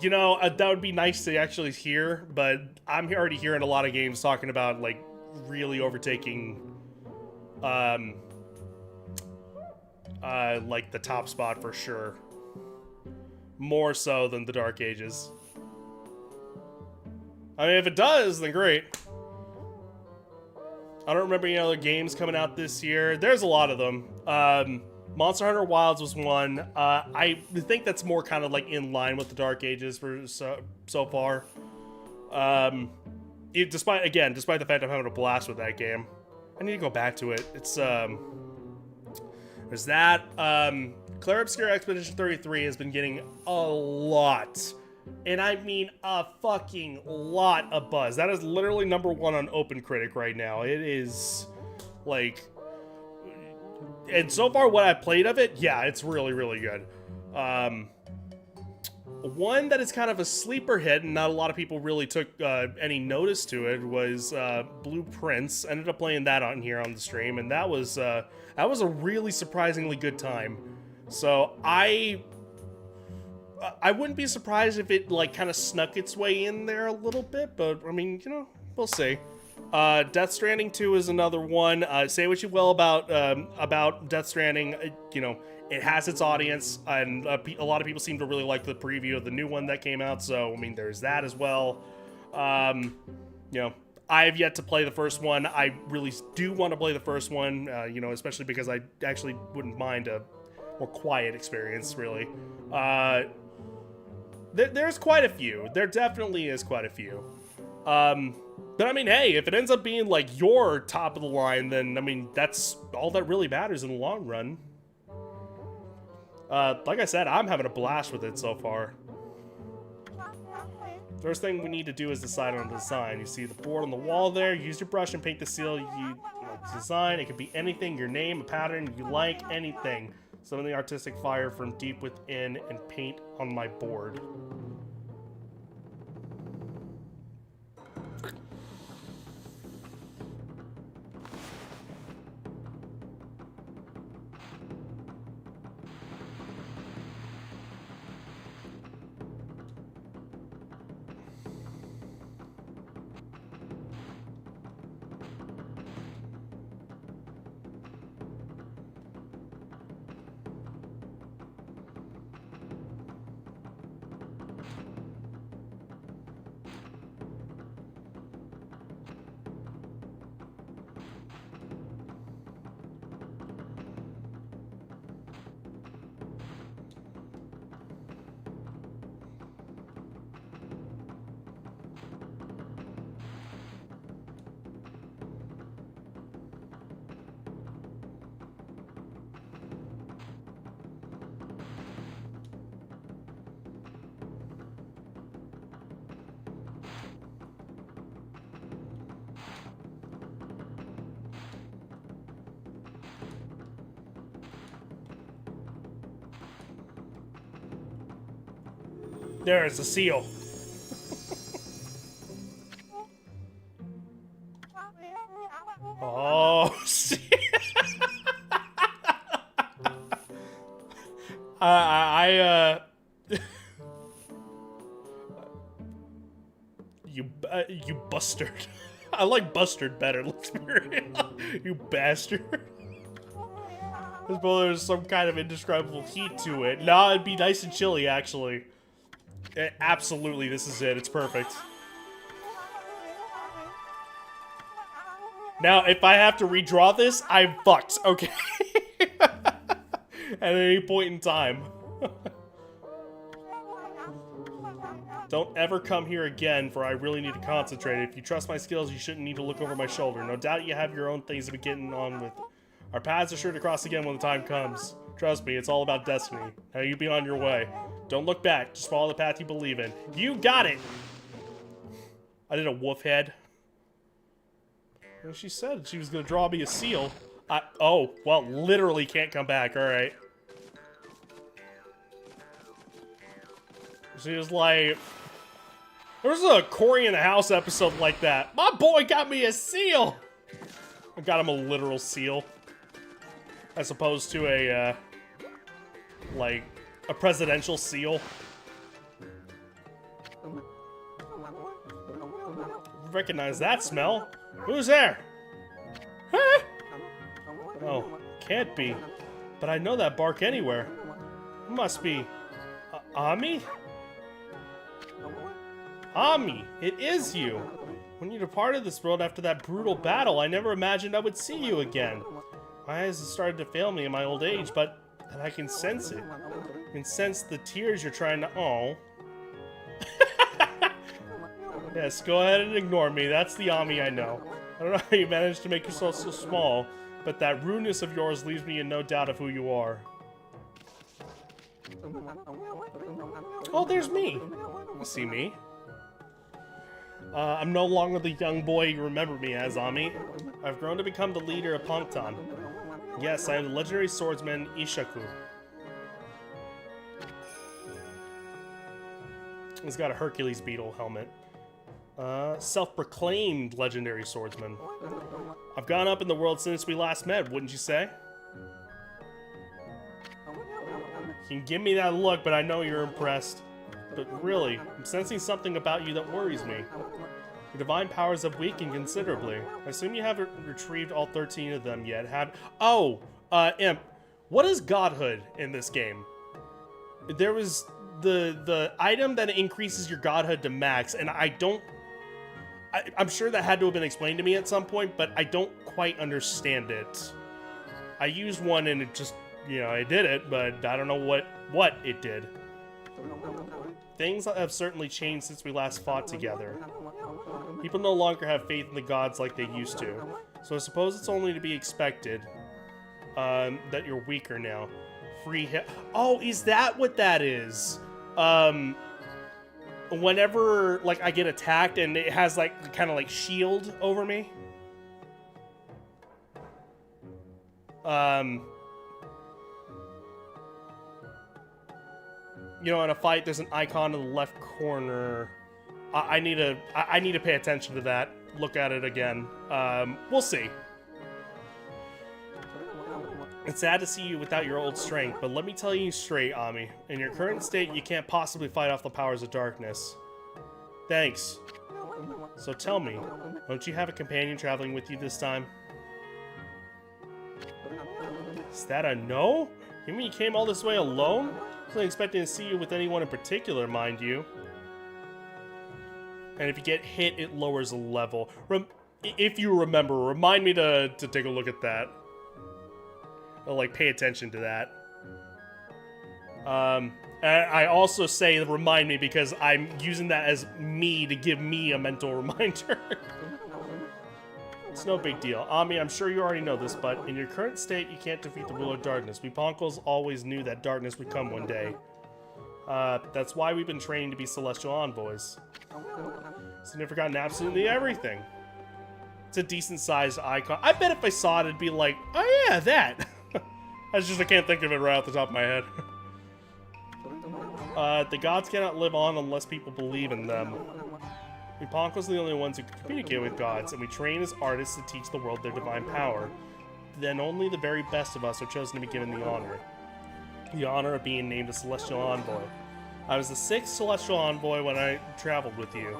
You know, that would be nice to actually hear, but I'm already hearing a lot of games talking about, like, really overtaking, like, the top spot for sure. More so than the Dark Ages. I mean, if it does, then great. I don't remember any other games coming out this year. There's a lot of them. Monster Hunter Wilds was one. I think that's more kind of like in line with the Dark Ages for so far. Despite the fact I'm having a blast with that game. I need to go back to it. It's there's that. Clair Obscur Expedition 33 has been getting a lot, and I mean a fucking lot of buzz. That is literally #1 on OpenCritic right now. It is like, and so far what I played of it, yeah, it's really, really good. One that is kind of a sleeper hit and not a lot of people really took any notice to it was Blueprints. Ended up playing that on here on the stream, and that was a really surprisingly good time. So I wouldn't be surprised if it like kind of snuck its way in there a little bit, but I mean, you know, we'll see. Death Stranding 2 is another one. Say what you will about Death Stranding, you know, it has its audience, and a lot of people seem to really like the preview of the new one that came out, so, I mean, there's that as well. You know, I've yet to play the first one. I really do want to play the first one, you know, especially because I actually wouldn't mind a more quiet experience, really. There's quite a few. There definitely is quite a few. But I mean, hey, if it ends up being like your top of the line, then I mean, that's all that really matters in the long run. Like I said, I'm having a blast with it so far. First thing we need to do is decide on the design. You see the board on the wall there. Use your brush and paint the seal you design. It could be anything, your name, a pattern you like, anything. Summon the artistic fire from deep within and paint on my board. There's the seal. Oh, shit. You bastard. I like bustard better, let's be real. You bastard. As well, there's some kind of indescribable heat to it. Nah, it'd be nice and chilly, actually. Absolutely, this is it. It's perfect. Now, if I have to redraw this, I'm fucked, okay? At any point in time. Don't ever come here again, for I really need to concentrate. If you trust my skills, you shouldn't need to look over my shoulder. No doubt you have your own things to be getting on with. Our paths are sure to cross again when the time comes. Trust me, it's all about destiny. Now you be on your way. Don't look back, just follow the path you believe in. You got it! I did a wolf head. Well, she said she was gonna draw me a seal. Oh, well, literally can't come back, alright. She was like... There was a Cory in the House episode like that. My boy got me a seal! I got him a literal seal. As opposed to a, like, a presidential seal. Recognize that smell? Who's there? Huh? Oh, can't be. But I know that bark anywhere. It must be... Ami? Ami, it is you! When you departed this world after that brutal battle, I never imagined I would see you again. My eyes have started to fail me in my old age, but I can sense it. I can sense the tears you're trying to... Oh. Yes, go ahead and ignore me. That's the Ami I know. I don't know how you managed to make yourself so small, but that rudeness of yours leaves me in no doubt of who you are. Oh, there's me. You see me? I'm no longer the young boy you remember me as, Ami. I've grown to become the leader of Plankton. Yes, I am the legendary swordsman Ishaku. He's got a Hercules beetle helmet. Self-proclaimed legendary swordsman. I've gone up in the world since we last met, wouldn't you say? You can give me that look, but I know you're impressed. But really, I'm sensing something about you that worries me. Your divine powers have weakened considerably. I assume you haven't retrieved all 13 of them yet, have... Oh! Imp, what is godhood in this game? There was the item that increases your godhood to max, and I don't... I'm sure that had to have been explained to me at some point, but I don't quite understand it. I used one and it just, you know, I did it, but I don't know what it did. Things have certainly changed since we last fought together. People no longer have faith in the gods like they used to, so I suppose it's only to be expected that you're weaker now. Free hit. Oh, is that what that is? whenever, like, I get attacked and it has, like, kind of, like, shield over me. You know, in a fight, there's an icon in the left corner. I need to pay attention to that. Look at it again. We'll see. It's sad to see you without your old strength, but let me tell you straight, Ami. In your current state, you can't possibly fight off the powers of darkness. Thanks. So tell me, don't you have a companion traveling with you this time? Is that a no? You mean you came all this way alone? I wasn't expecting to see you with anyone in particular, mind you. And if you get hit, it lowers a level. If you remember, remind me to take a look at that. I'll, like, pay attention to that. And I also say remind me because I'm using that as me to give me a mental reminder. It's no big deal. Ami, I'm sure you already know this, but in your current state, you can't defeat the ruler of darkness. We Ponkles always knew that darkness would come one day. That's why we've been training to be celestial envoys. So they've forgotten absolutely everything. It's a decent-sized icon. I bet if I saw it, it'd be like, oh yeah, that. I can't think of it right off the top of my head. The gods cannot live on unless people believe in them. We Ponkles are the only ones who can communicate with gods, and we train as artists to teach the world their divine power. Then only the very best of us are chosen to be given the honor. The honor of being named a celestial envoy. I was the 6th celestial envoy when I traveled with you.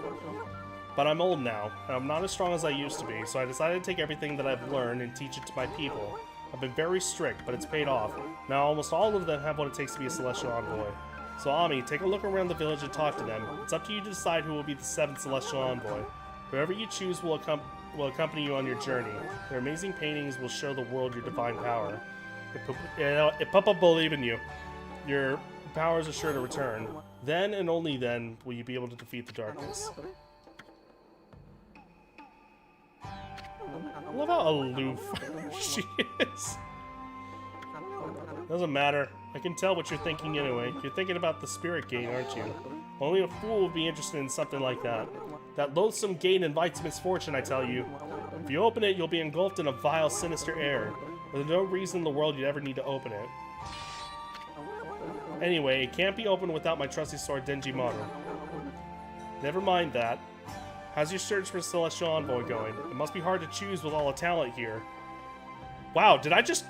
But I'm old now, and I'm not as strong as I used to be, so I decided to take everything that I've learned and teach it to my people. I've been very strict, but it's paid off. Now almost all of them have what it takes to be a celestial envoy. So Ami, take a look around the village and talk to them. It's up to you to decide who will be the 7th celestial envoy. Whoever you choose will accompany you on your journey. Their amazing paintings will show the world your divine power. If Papa believe in you, your powers are sure to return. Then and only then will you be able to defeat the darkness. I love how aloof she is. Doesn't matter. I can tell what you're thinking anyway. You're thinking about the spirit gate, aren't you? Only a fool would be interested in something like that. That loathsome gate invites misfortune, I tell you. If you open it, you'll be engulfed in a vile, sinister air. There's no reason in the world you'd ever need to open it. Anyway, it can't be opened without my trusty sword, Denji Maru. Never mind that. How's your search for Celestial Envoy going? It must be hard to choose with all the talent here. Wow, did I just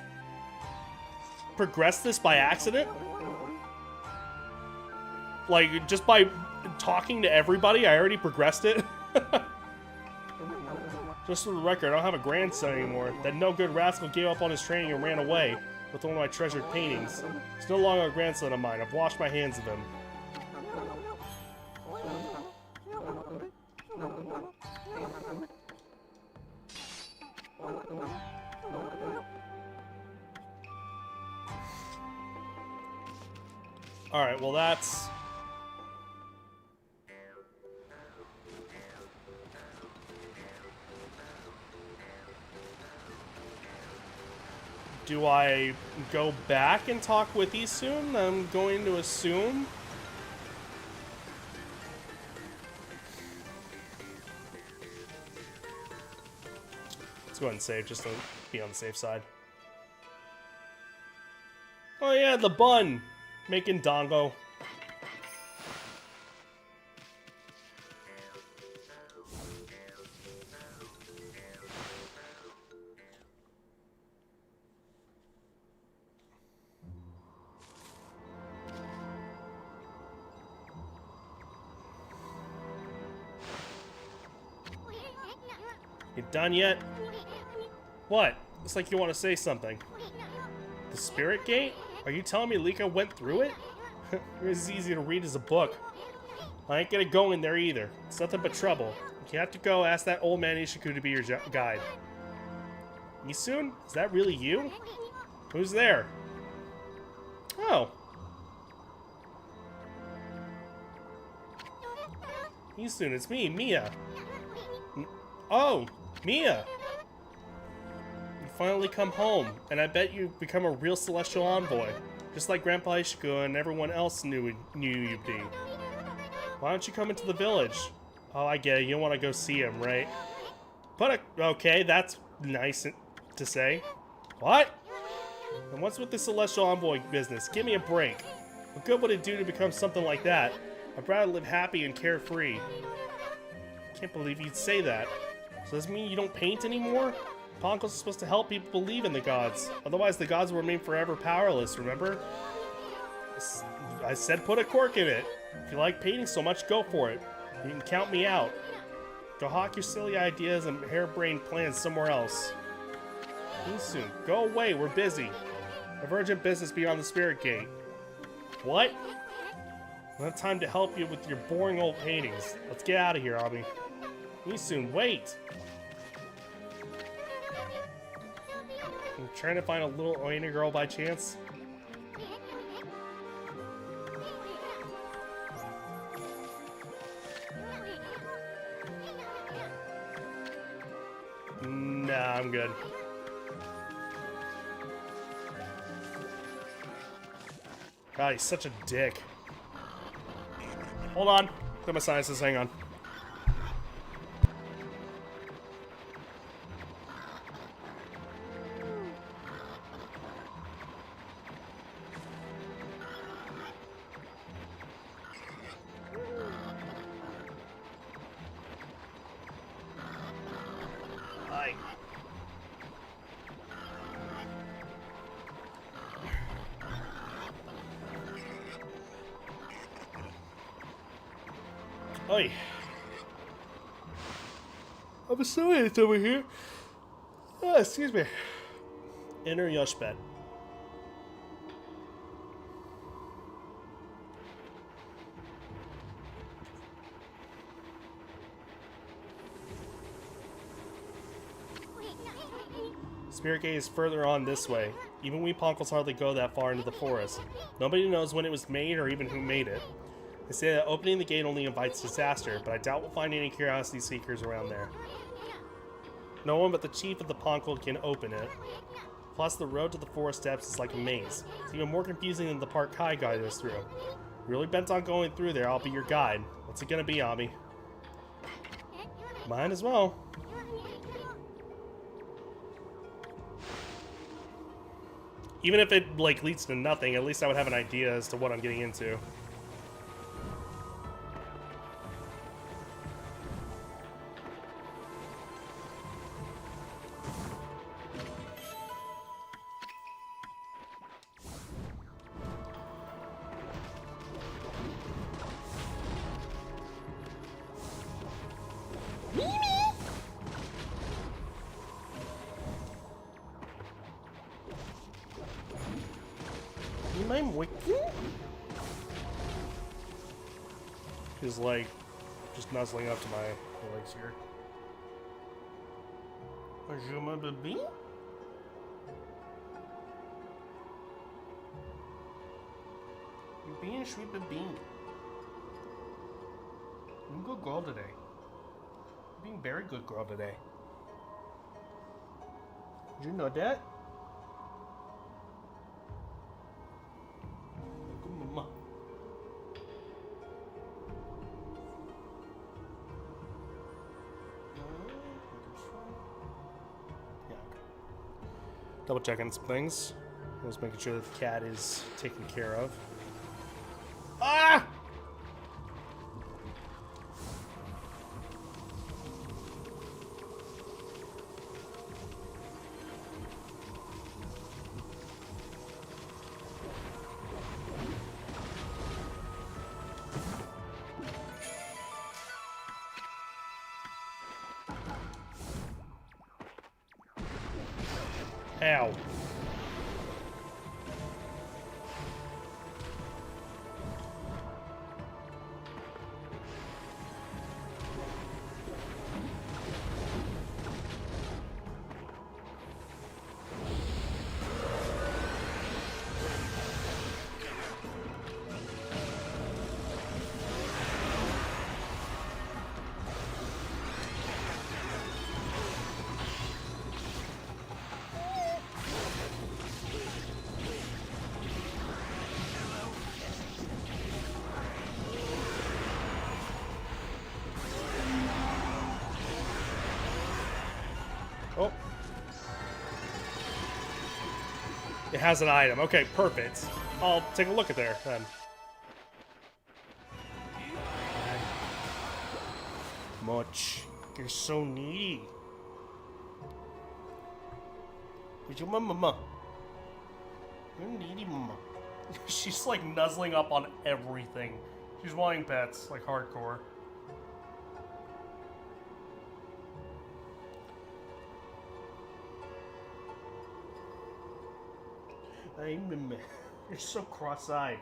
progress this by accident? Like, just by talking to everybody, I already progressed it? Just for the record, I don't have a grandson anymore. That no-good rascal gave up on his training and ran away with one of my treasured paintings. He's no longer a grandson of mine. I've washed my hands of him. Alright, well that's... Do I go back and talk with you soon? I'm going to assume. Let's go ahead and save just to be on the safe side. Oh yeah, the bun! Making Dongo. You done yet? What? Looks like you want to say something. The spirit gate? Are you telling me Lika went through it? It's as easy to read as a book. I ain't gonna go in there either. It's nothing but trouble. If you have to go, ask that old man Ishiku to be your guide. Isun? Is that really you? Who's there? Oh. Isun, it's me, Mia. Oh, Mia. You finally come home, and I bet you've become a real celestial envoy. Just like Grandpa Ishiku and everyone else knew you'd be. Why don't you come into the village? Oh, I get it. You don't want to go see him, right? Okay, that's nice to say. What? And what's with the Celestial Envoy business? Give me a break. What good would it do to become something like that? I'd rather live happy and carefree. Can't believe you'd say that. So does this mean you don't paint anymore? Ponkles is supposed to help people believe in the gods. Otherwise, the gods will remain forever powerless, remember? I said put a cork in it. If you like painting so much, go for it. You can count me out. Go hawk your silly ideas and harebrained plans somewhere else. See you soon. Go away, we're busy. I've urgent business beyond the spirit gate. What? I don't have time to help you with your boring old paintings. Let's get out of here, Abi. See you soon. Wait! I'm trying to find a little Oina girl by chance. Nah, I'm good. God, he's such a dick. Hold on. Got my sinuses, hang on. Hi. Oi. I'm sorry it's over here. Oh, excuse me. Enter Yoshbet. Spirit Gate is further on this way. Even we Ponkles hardly go that far into the forest. Nobody knows when it was made or even who made it. They say that opening the gate only invites disaster, but I doubt we'll find any curiosity seekers around there. No one but the chief of the Ponkle can open it. Plus, the road to the forest depths is like a maze. It's even more confusing than the part Kai guided us through. If you're really bent on going through there, I'll be your guide. What's it gonna be, Ami? Mine as well. Even if it, like, leads to nothing, at least I would have an idea as to what I'm getting into. I'm wicked. She's like just nuzzling up to my legs here. Bonjour, my baby. You're being a sweet baby. You're a good girl today. You're being a very good girl today. Did you know that? Double checking some things. Just making sure that the cat is taken care of. Ah! Ow. It has an item. Okay, perfect. I'll take a look at there then. Much. You're so needy. Where's your mama? You're needy, mama. She's like nuzzling up on everything. She's wanting pets, like hardcore. Hey, mama. You're so cross-eyed.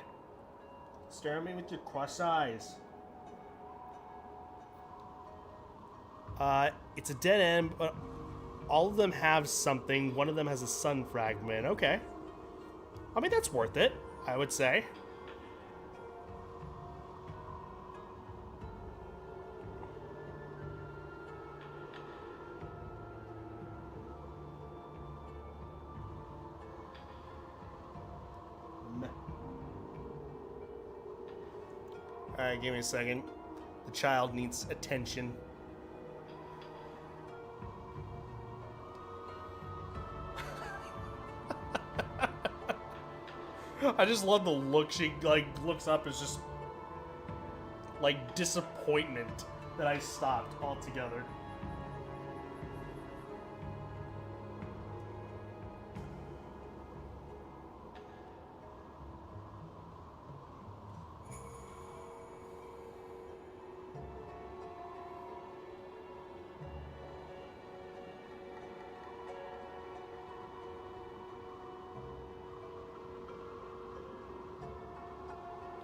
Stare at me with your cross eyes. It's a dead end, but all of them have something. One of them has a sun fragment. Okay. I mean, that's worth it, I would say. Alright, give me a second. The child needs attention. I just love the look she like looks up as just like disappointment that I stopped altogether.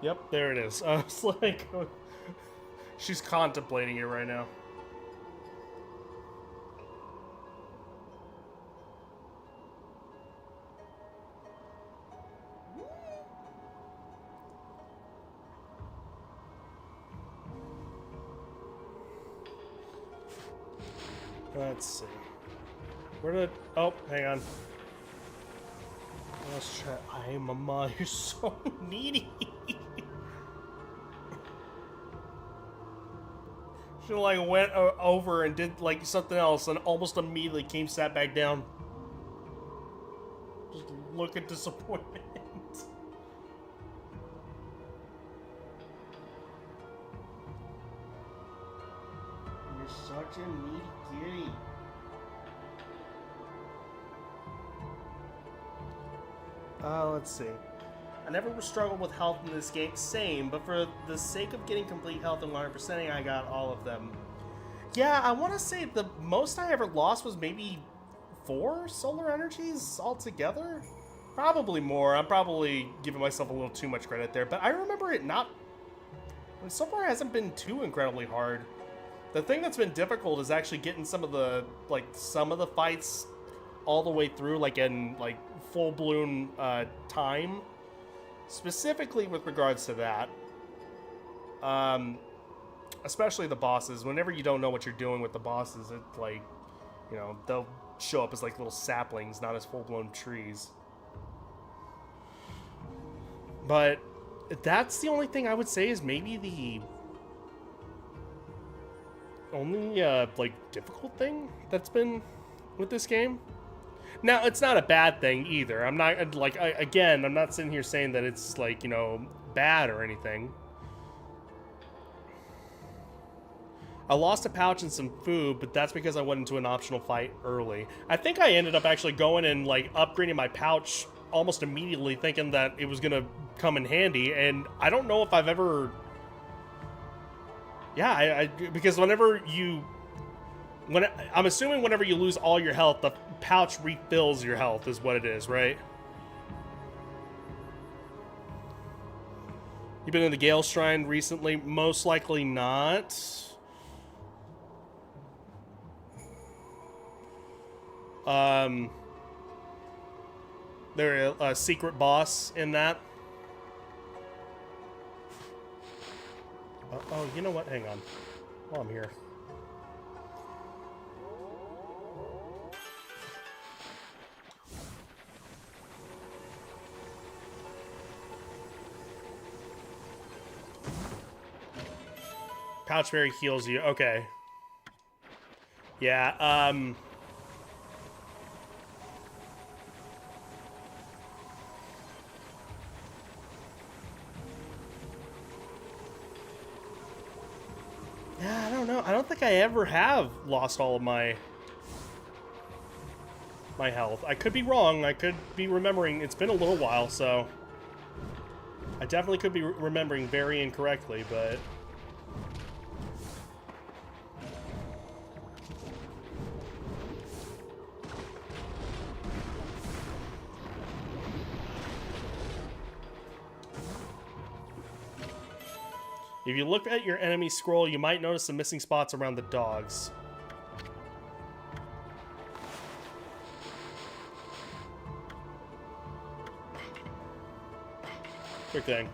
Yep, there it is. I was like, she's contemplating it right now. Let's see. Where did... Oh, hang on. Let's try... Ay, mama, you're so needy. She like went over and did like something else and almost immediately came sat back down. Just look at disappointment. You're such a needy kitty. Let's see. I never struggled with health in this game, same, but for the sake of getting complete health and 100%ing, I got all of them. Yeah, I want to say the most I ever lost was maybe 4 solar energies altogether? Probably more. I'm probably giving myself a little too much credit there, but I remember it not... So far it hasn't been too incredibly hard. The thing that's been difficult is actually getting some of the fights all the way through, like in like full-blown time. Specifically with regards to that, especially the bosses. Whenever you don't know what you're doing with the bosses, it's like, you know, they'll show up as like little saplings, not as full-blown trees. But that's the only thing I would say is maybe the only like difficult thing that's been with this game. Now, it's not a bad thing either. I'm not, like, again, I'm not sitting here saying that it's, like, you know, bad or anything. I lost a pouch and some food, but that's because I went into an optional fight early. I think I ended up actually going and, like, upgrading my pouch almost immediately, thinking that it was going to come in handy, and I don't know if I've ever... Yeah, because whenever you... I'm assuming whenever you lose all your health, the pouch refills your health is what it is, right? You been in the Gale Shrine recently? Most likely not. There's a secret boss in that. Oh, you know what? Hang on. While I'm here. Pouch Berry heals you. Okay. Yeah, Yeah, I don't know. I don't think I ever have lost all of my health. I could be wrong. I could be remembering. It's been a little while, so I definitely could be remembering very incorrectly, but if you look at your enemy scroll, you might notice some missing spots around the dogs. Quick thing.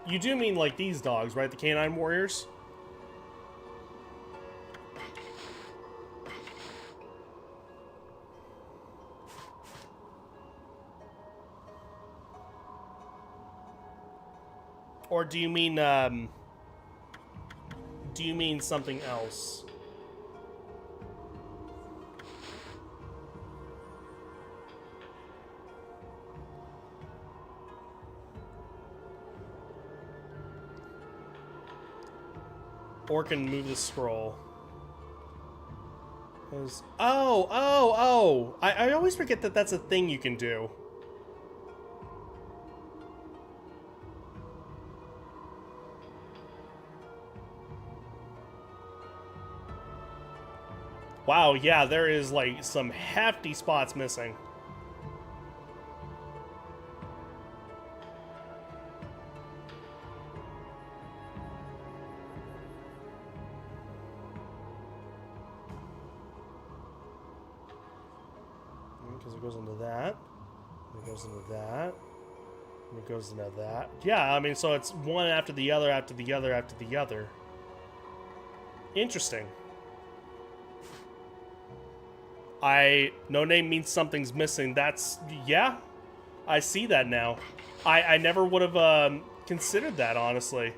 You do mean like these dogs, right? The canine warriors? Or do you mean something else? Or can move the scroll. Oh! I always forget that that's a thing you can do. Wow, yeah, there is like some hefty spots missing. Because it goes into that, it goes into that, and it goes into that. Yeah, I mean, so it's one after the other, after the other, after the other. Interesting. No name means something's missing. That's, yeah, I see that now. I never would have considered that, honestly.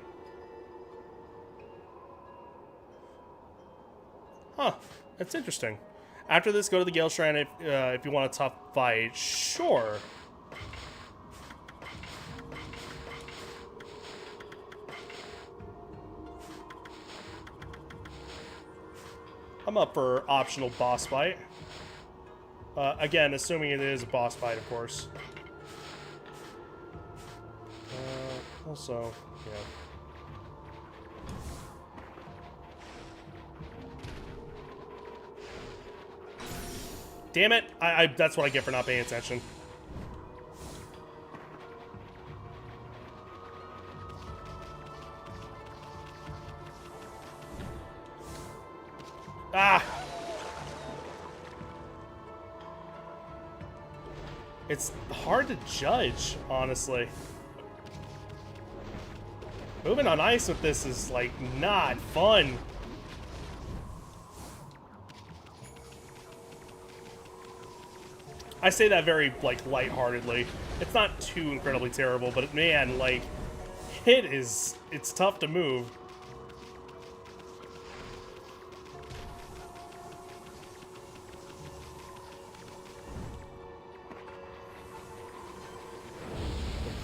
Huh, that's interesting. After this, go to the Gale Shrine if you want a tough fight. Sure. I'm up for optional boss fight. Again, assuming it is a boss fight, of course. Also, yeah. Damn it! That's what I get for not paying attention. Ah! It's hard to judge, honestly. Moving on ice with this is, like, not fun. I say that very, like, lightheartedly. It's not too incredibly terrible, but man, like, it's tough to move.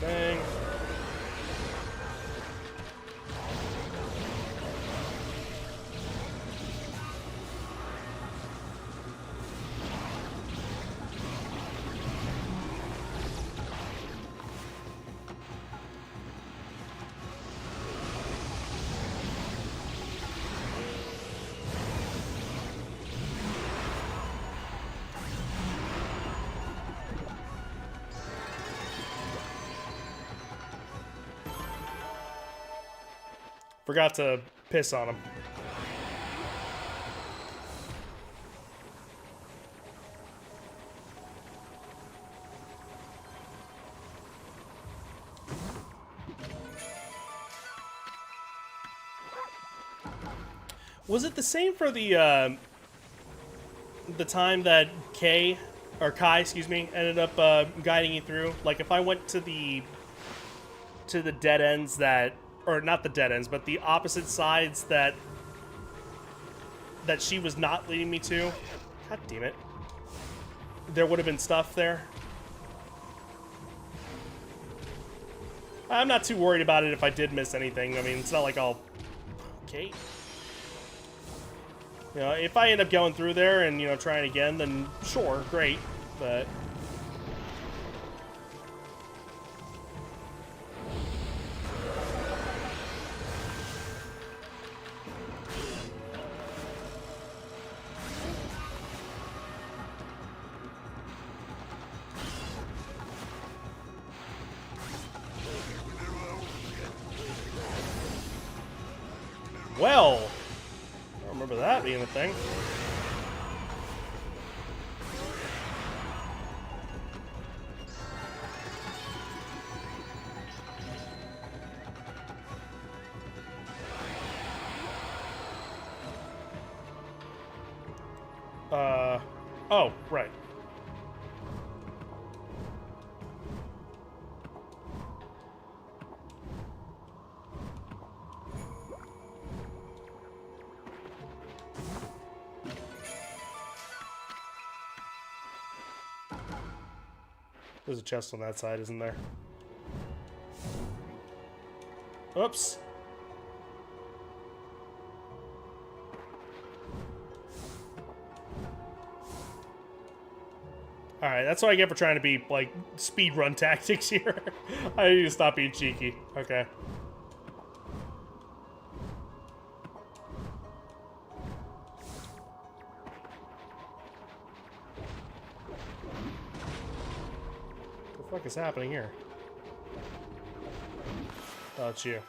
Bang. Forgot to piss on him. Was it the same for the the time that Kai, excuse me, ended up guiding you through. Like if I went to the dead ends that, or not the dead ends, but the opposite sides that she was not leading me to. God damn it. There would have been stuff there. I'm not too worried about it if I did miss anything. I mean, it's not like I'll... Okay. You know, if I end up going through there and, you know, trying again, then sure, great. But... Well, I don't remember that being a thing. Oh, right. There's a chest on that side, isn't there? Oops. Alright, that's what I get for trying to be, like, speedrun tactics here. I need to stop being cheeky. Okay. What the fuck is happening here? Oh, it's you.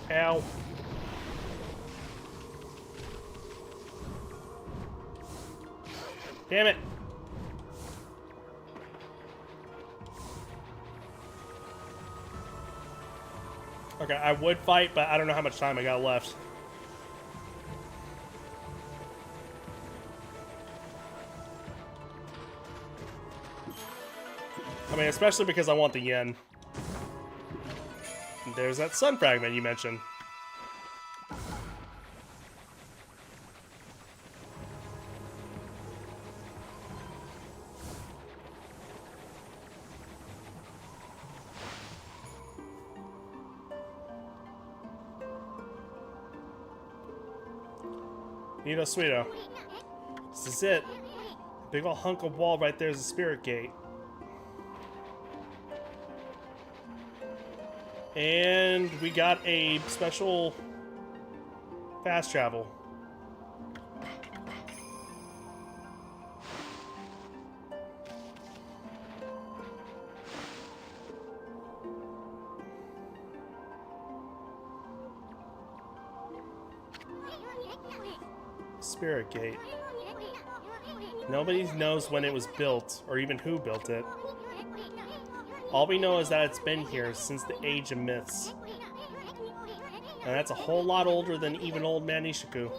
Ow. Damn it. Okay, I would fight, but I don't know how much time I got left. I mean, especially because I want the yen. There's that sun fragment you mentioned. Nito Sweeto. This is it. Big ol' hunk of wall right there is the spirit gate. And we got a special fast travel. Spirit gate. Nobody knows when it was built, or even who built it. All we know is that it's been here since the age of myths. And that's a whole lot older than even old man Ishiku.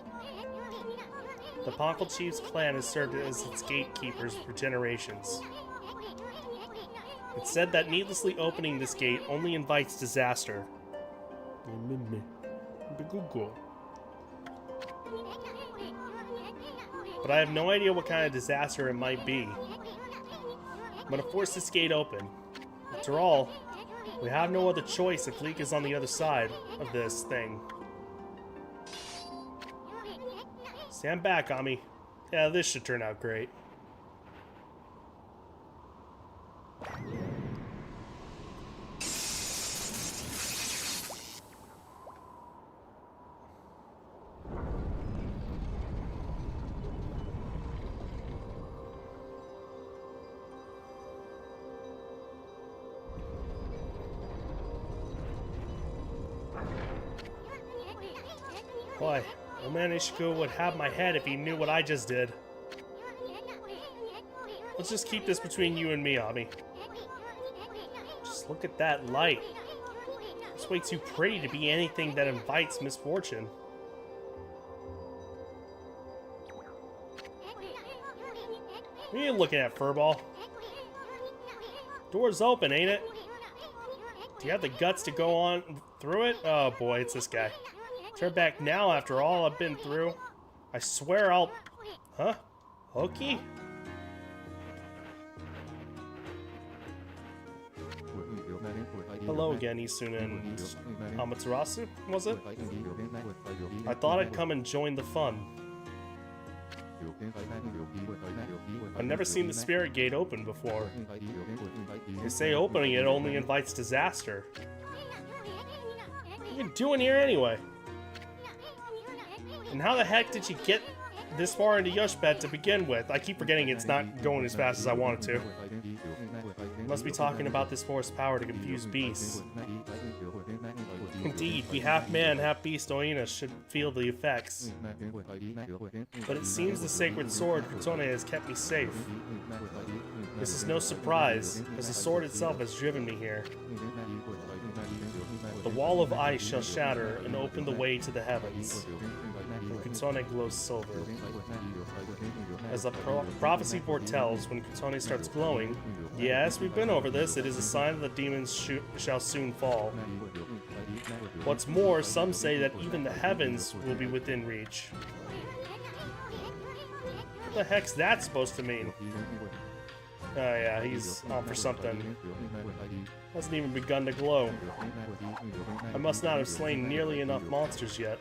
The Ponkel Chief's clan has served as its gatekeepers for generations. It's said that needlessly opening this gate only invites disaster. But I have no idea what kind of disaster it might be. I'm gonna force this gate open. After all, we have no other choice if Leek is on the other side of this thing. Stand back, Ami. Yeah, this should turn out great. Boy, old man Ishiko would have my head if he knew what I just did. Let's just keep this between you and me, Ami. Just look at that light. It's way too pretty to be anything that invites misfortune. What are you looking at, Furball? Door's open, ain't it? Do you have the guts to go on through it? Oh boy, it's this guy. Turn back now after all I've been through. I swear I'll... Huh? Hoki? Hello again, Isuna and Amaterasu, was it? I thought I'd come and join the fun. I've never seen the Spirit Gate open before. They say opening it only invites disaster. What are you doing here anyway? And how the heck did you get this far into Yoshibet to begin with? I keep forgetting it's not going as fast as I want it to. You must be talking about this force power to confuse beasts. Indeed, we half man, half beast Oina should feel the effects. But it seems the sacred sword Kutone has kept me safe. This is no surprise, as the sword itself has driven me here. The wall of ice shall shatter and open the way to the heavens. And Kutone glows silver. As the prophecy foretells, when Kutone starts glowing, yes, we've been over this, it is a sign that the demons shall soon fall. What's more, some say that even the heavens will be within reach. What the heck's that supposed to mean? Oh yeah, he's on for something. Hasn't even begun to glow. I must not have slain nearly enough monsters yet.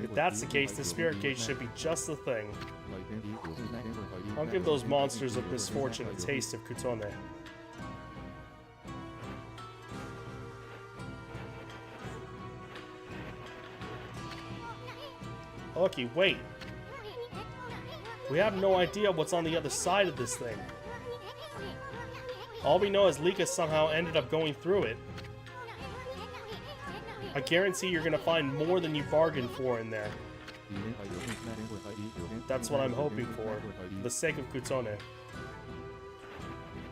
If that's the case, the Spirit Gate should be just the thing. I'll give those monsters of misfortune a taste of Kutone. Okay, wait. We have no idea what's on the other side of this thing. All we know is Lika somehow ended up going through it. I guarantee you're gonna find more than you bargained for in there. That's what I'm hoping for, for the sake of Kutone.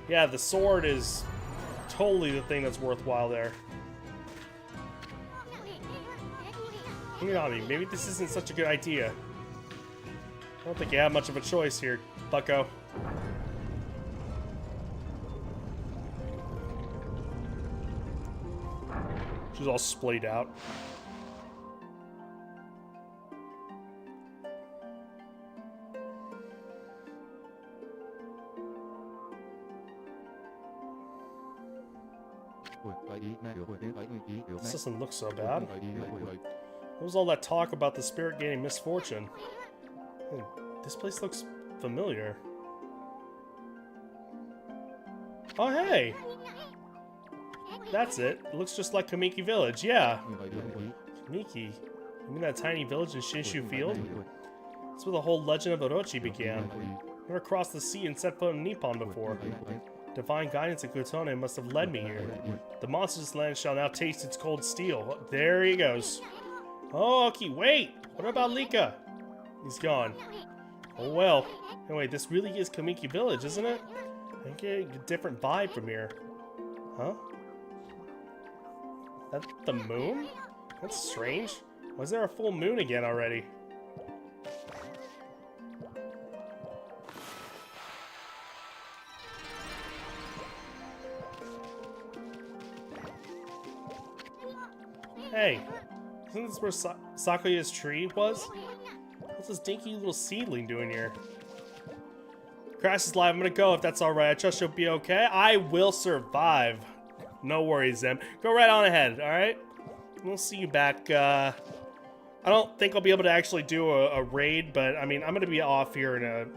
Yeah, the sword is totally the thing that's worthwhile there. Hang on me, maybe this isn't such a good idea. I don't think you have much of a choice here, bucko. She's all splayed out. This doesn't look so bad. What was all that talk about the Spirit gaining misfortune? Hey, this place looks familiar. Oh, hey! That's it. It looks just like Kamiki Village, yeah. Kamiki? You mean that tiny village in Shinshu Field? That's where the whole legend of Orochi began. Never crossed the sea and set foot in Nippon before. Divine guidance of Kutone must have led me here. The monster's land shall now taste its cold steel. There he goes. Oh, okay, wait! What about Lika? He's gone. Oh well. Anyway, this really is Kamiki Village, isn't it? I get a different vibe from here. Huh? That the moon? That's strange. Why is there a full moon again already? Hey, isn't this where Sakuya's tree was? What's this dinky little seedling doing here? Crash is live. I'm gonna go if that's alright. I trust you'll be okay. I will survive. No worries, Em. Go right on ahead, alright? We'll see you back. I don't think I'll be able to actually do a raid, but I mean, I'm gonna be off here in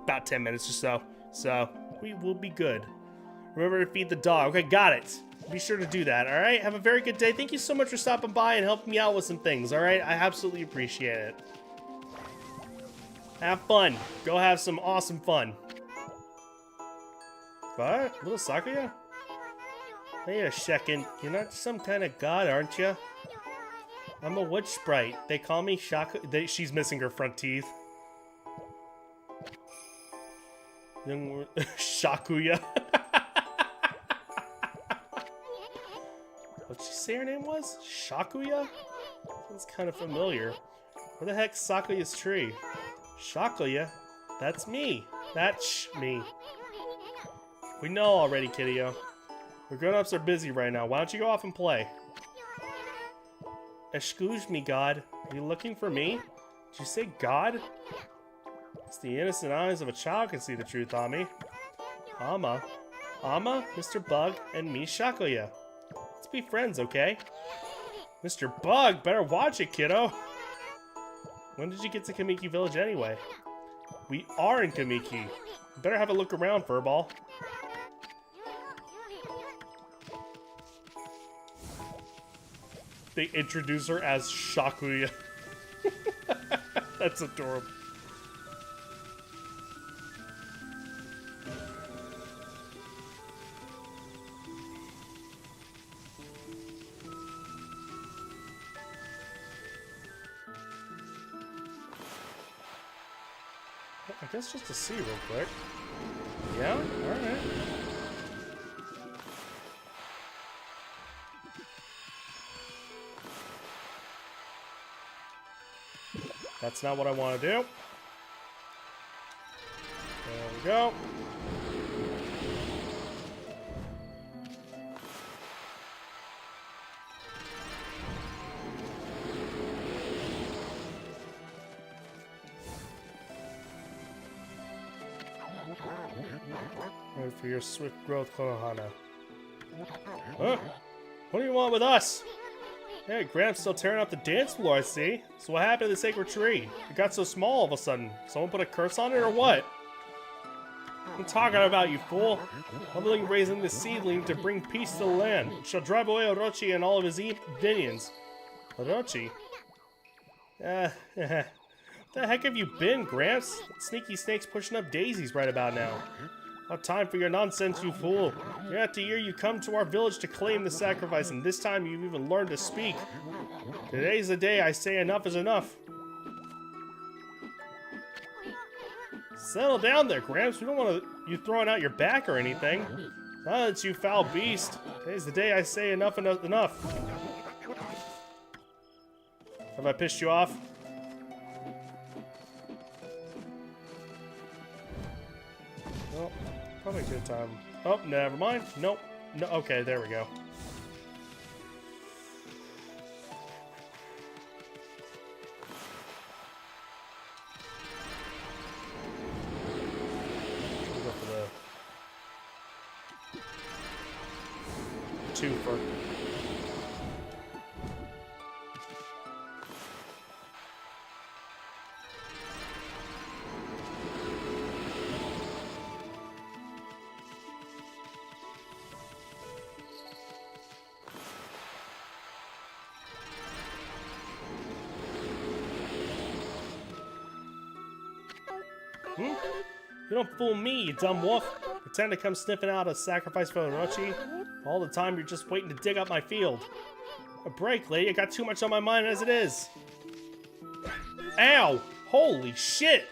about 10 minutes or so. So, we will be good. Remember to feed the dog. Okay, got it. Be sure to do that, alright? Have a very good day. Thank you so much for stopping by and helping me out with some things, alright? I absolutely appreciate it. Have fun. Go have some awesome fun. What? Little Sakuya? Wait a second. You're not some kind of god, aren't you? I'm a wood sprite. They call me Shaku. She's missing her front teeth. Young Shakuya. What'd she say her name was? Shakuya? That's kind of familiar. Where the heck's Sakuya's tree? Shakuya? That's me. That's me. We know already, kiddio. The grown-ups are busy right now. Why don't you go off and play? Excuse me, God. Are you looking for me? Did you say God? It's the innocent eyes of a child can see the truth, Ami. Ama, Mr. Bug, and me, Shakuya. Let's be friends, okay? Mr. Bug, better watch it, kiddo. When did you get to Kamiki Village anyway? We are in Kamiki. Better have a look around, Furball. They introduce her as Shakuya. That's adorable. I guess just to see real quick. Yeah? Alright. That's not what I want to do. There we go. Ready for your swift growth, Konohana. Huh? What do you want with us? Hey, Gramps still tearing up the dance floor, I see. So what happened to the sacred tree? It got so small all of a sudden. Someone put a curse on it or what? I'm talking about, you fool. I'm only raising this seedling to bring peace to the land. It shall drive away Orochi and all of his minions. Orochi? What the heck have you been, Gramps? That sneaky snake's pushing up daisies right about now. Not time for your nonsense, you fool. Year after year you come to our village to claim the sacrifice, and this time you've even learned to speak. Today's the day I say enough is enough. Settle down there, Gramps. We don't want you throwing out your back or anything. Silence, you foul beast. Today's the day I say enough and enough. Have I pissed you off? Well, probably a good time. Oh, never mind. Nope. No. Okay, there we go. We'll go for the twofer. You don't fool me, you dumb wolf. Pretend to come sniffing out a sacrifice for Orochi. All the time you're just waiting to dig up my field. A break, lady. I got too much on my mind as it is. Ow! Holy shit!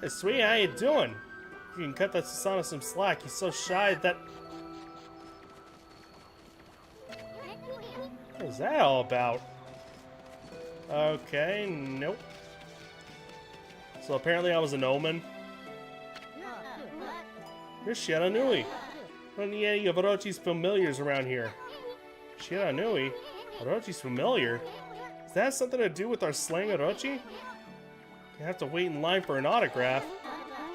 Hey, sweetie, how you doing? You can cut that Susanoo some slack. He's so shy that... What was that all about? Okay, nope. So apparently I was an omen. Here's Shiranui. I don't need any of Orochi's familiars around here. Shiranui? Orochi's familiar? Does that have something to do with our slaying Orochi? You have to wait in line for an autograph.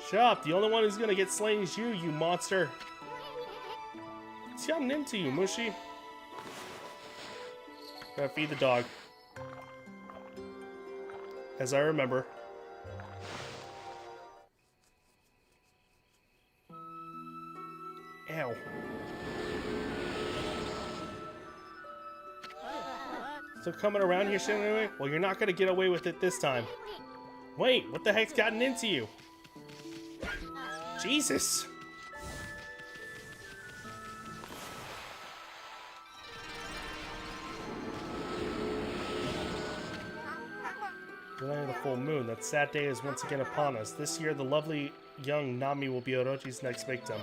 Shut up, the only one who's gonna get slain is you, you monster. What's gotten into you, Mushi? Gotta feed the dog. As I remember. Ow. Still coming around here, Shiranui? Well, you're not gonna get away with it this time. Wait, what the heck's gotten into you? Jesus! The night of the full moon. That sad day is once again upon us. This year, the lovely young Nami will be Orochi's next victim.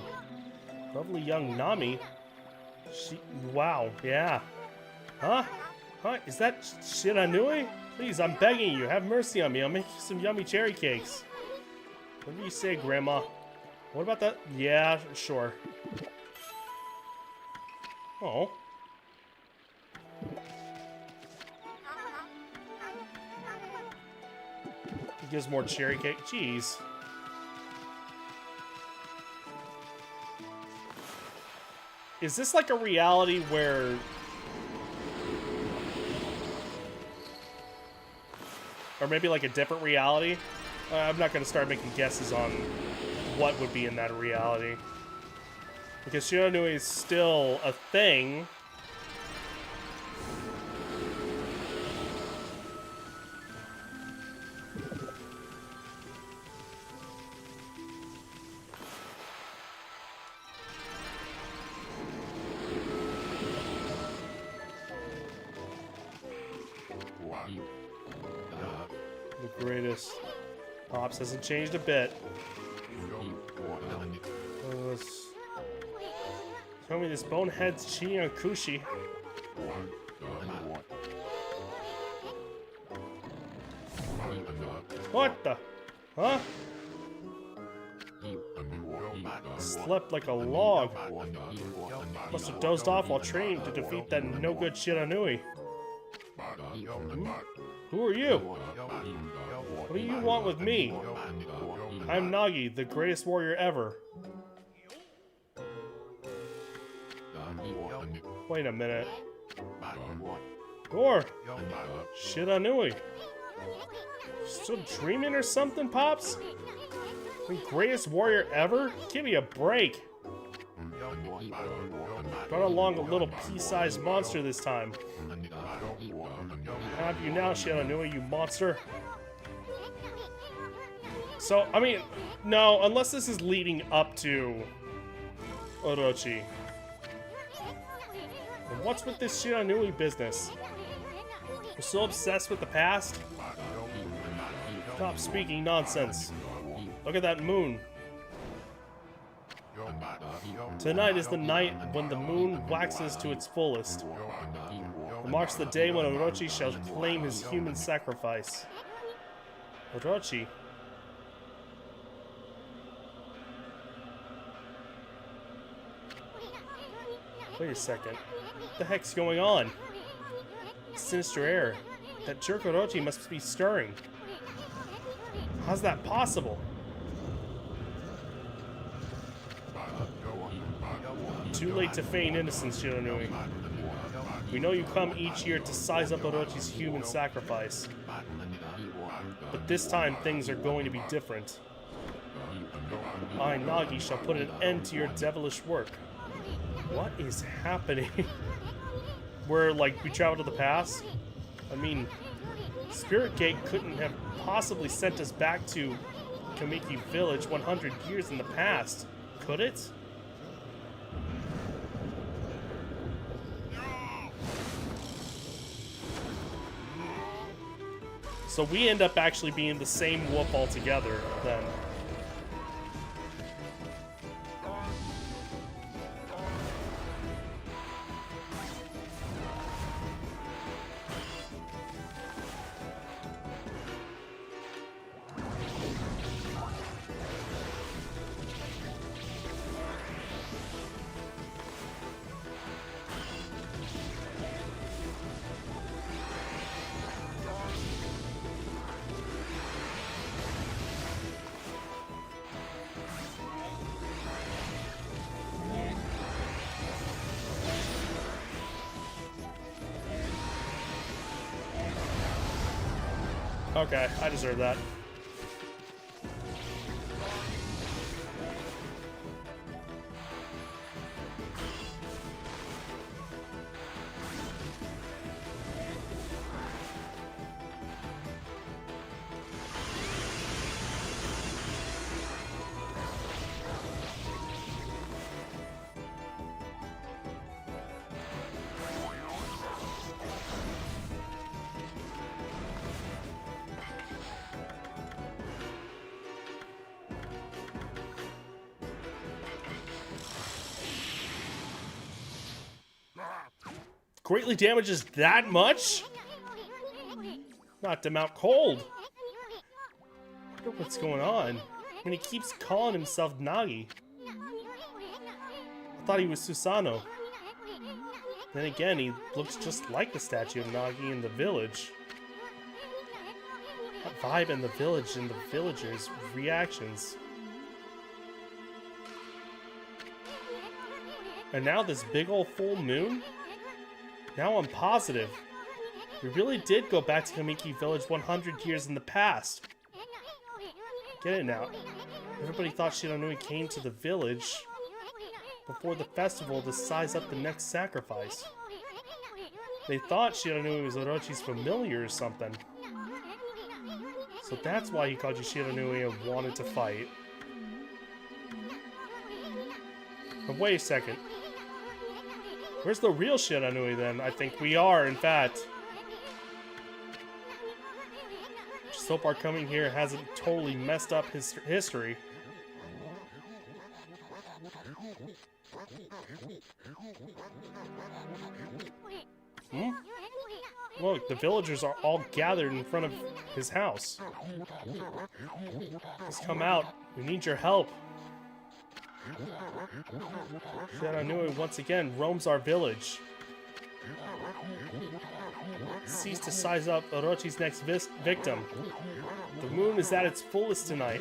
Lovely young Nami? Wow, yeah. Huh? Huh? Is that Shiranui? Please, I'm begging you, have mercy on me. I'll make you some yummy cherry cakes. What do you say, Grandma? What about that? Yeah, sure. Oh. He gives more cherry cake. Jeez. Is this like a reality where... Or maybe like a different reality? I'm not going to start making guesses on what would be in that reality. Because Shiranui is still a thing. The greatest. Pops hasn't changed a bit. Tell me this bonehead's cheating on Kushi. What the? Huh? Slept like a log. Must have dozed off while training to defeat that no-good Shiranui. Who are you? What do you want with me? I'm Nagi, the greatest warrior ever. Wait a minute. Or Shiranui. Still dreaming or something, Pops? The greatest warrior ever? Give me a break. Brought along a little pea-sized monster this time. Have you now, Shiranui, you monster? So, I mean, no, unless this is leading up to Orochi. And what's with this Shiranui business? You're so obsessed with the past? Stop speaking nonsense. Look at that moon. Tonight is the night when the moon waxes to its fullest. It marks the day when Orochi shall claim his human sacrifice. Orochi? Wait a second. What the heck's going on? Sinister air. That jerk Orochi must be stirring. How's that possible? Too late to feign innocence, Shiranui. We know you come each year to size up Orochi's human sacrifice. But this time, things are going to be different. I, Nagi, shall put an end to your devilish work. What is happening? Where, like, we travel to the past? I mean, Spirit Gate couldn't have possibly sent us back to Kamiki Village 100 years in the past, could it? So we end up actually being the same wolf altogether, then. Okay, I deserve that. greatly damages that much? Knocked him out cold. I wonder what's going on. And he keeps calling himself Nagi. I thought he was Susanoo. Then again, he looks just like the statue of Nagi in the village. That vibe in the village and the villagers' reactions. And now this big old full moon? Now I'm positive. We really did go back to Kamiki Village 100 years in the past. Get it now. Everybody thought Shiranui came to the village before the festival to size up the next sacrifice. They thought Shiranui was Orochi's familiar or something. So that's why he called you Shiranui and wanted to fight. But wait a second. Where's the real Shiranui then? I think we are, in fact. Just hope our coming here hasn't totally messed up his history. Hmm? Look, the villagers are all gathered in front of his house. Please come out. We need your help. Shiranui once again roams our village. Cease to size up Orochi's next victim. The moon is at its fullest tonight.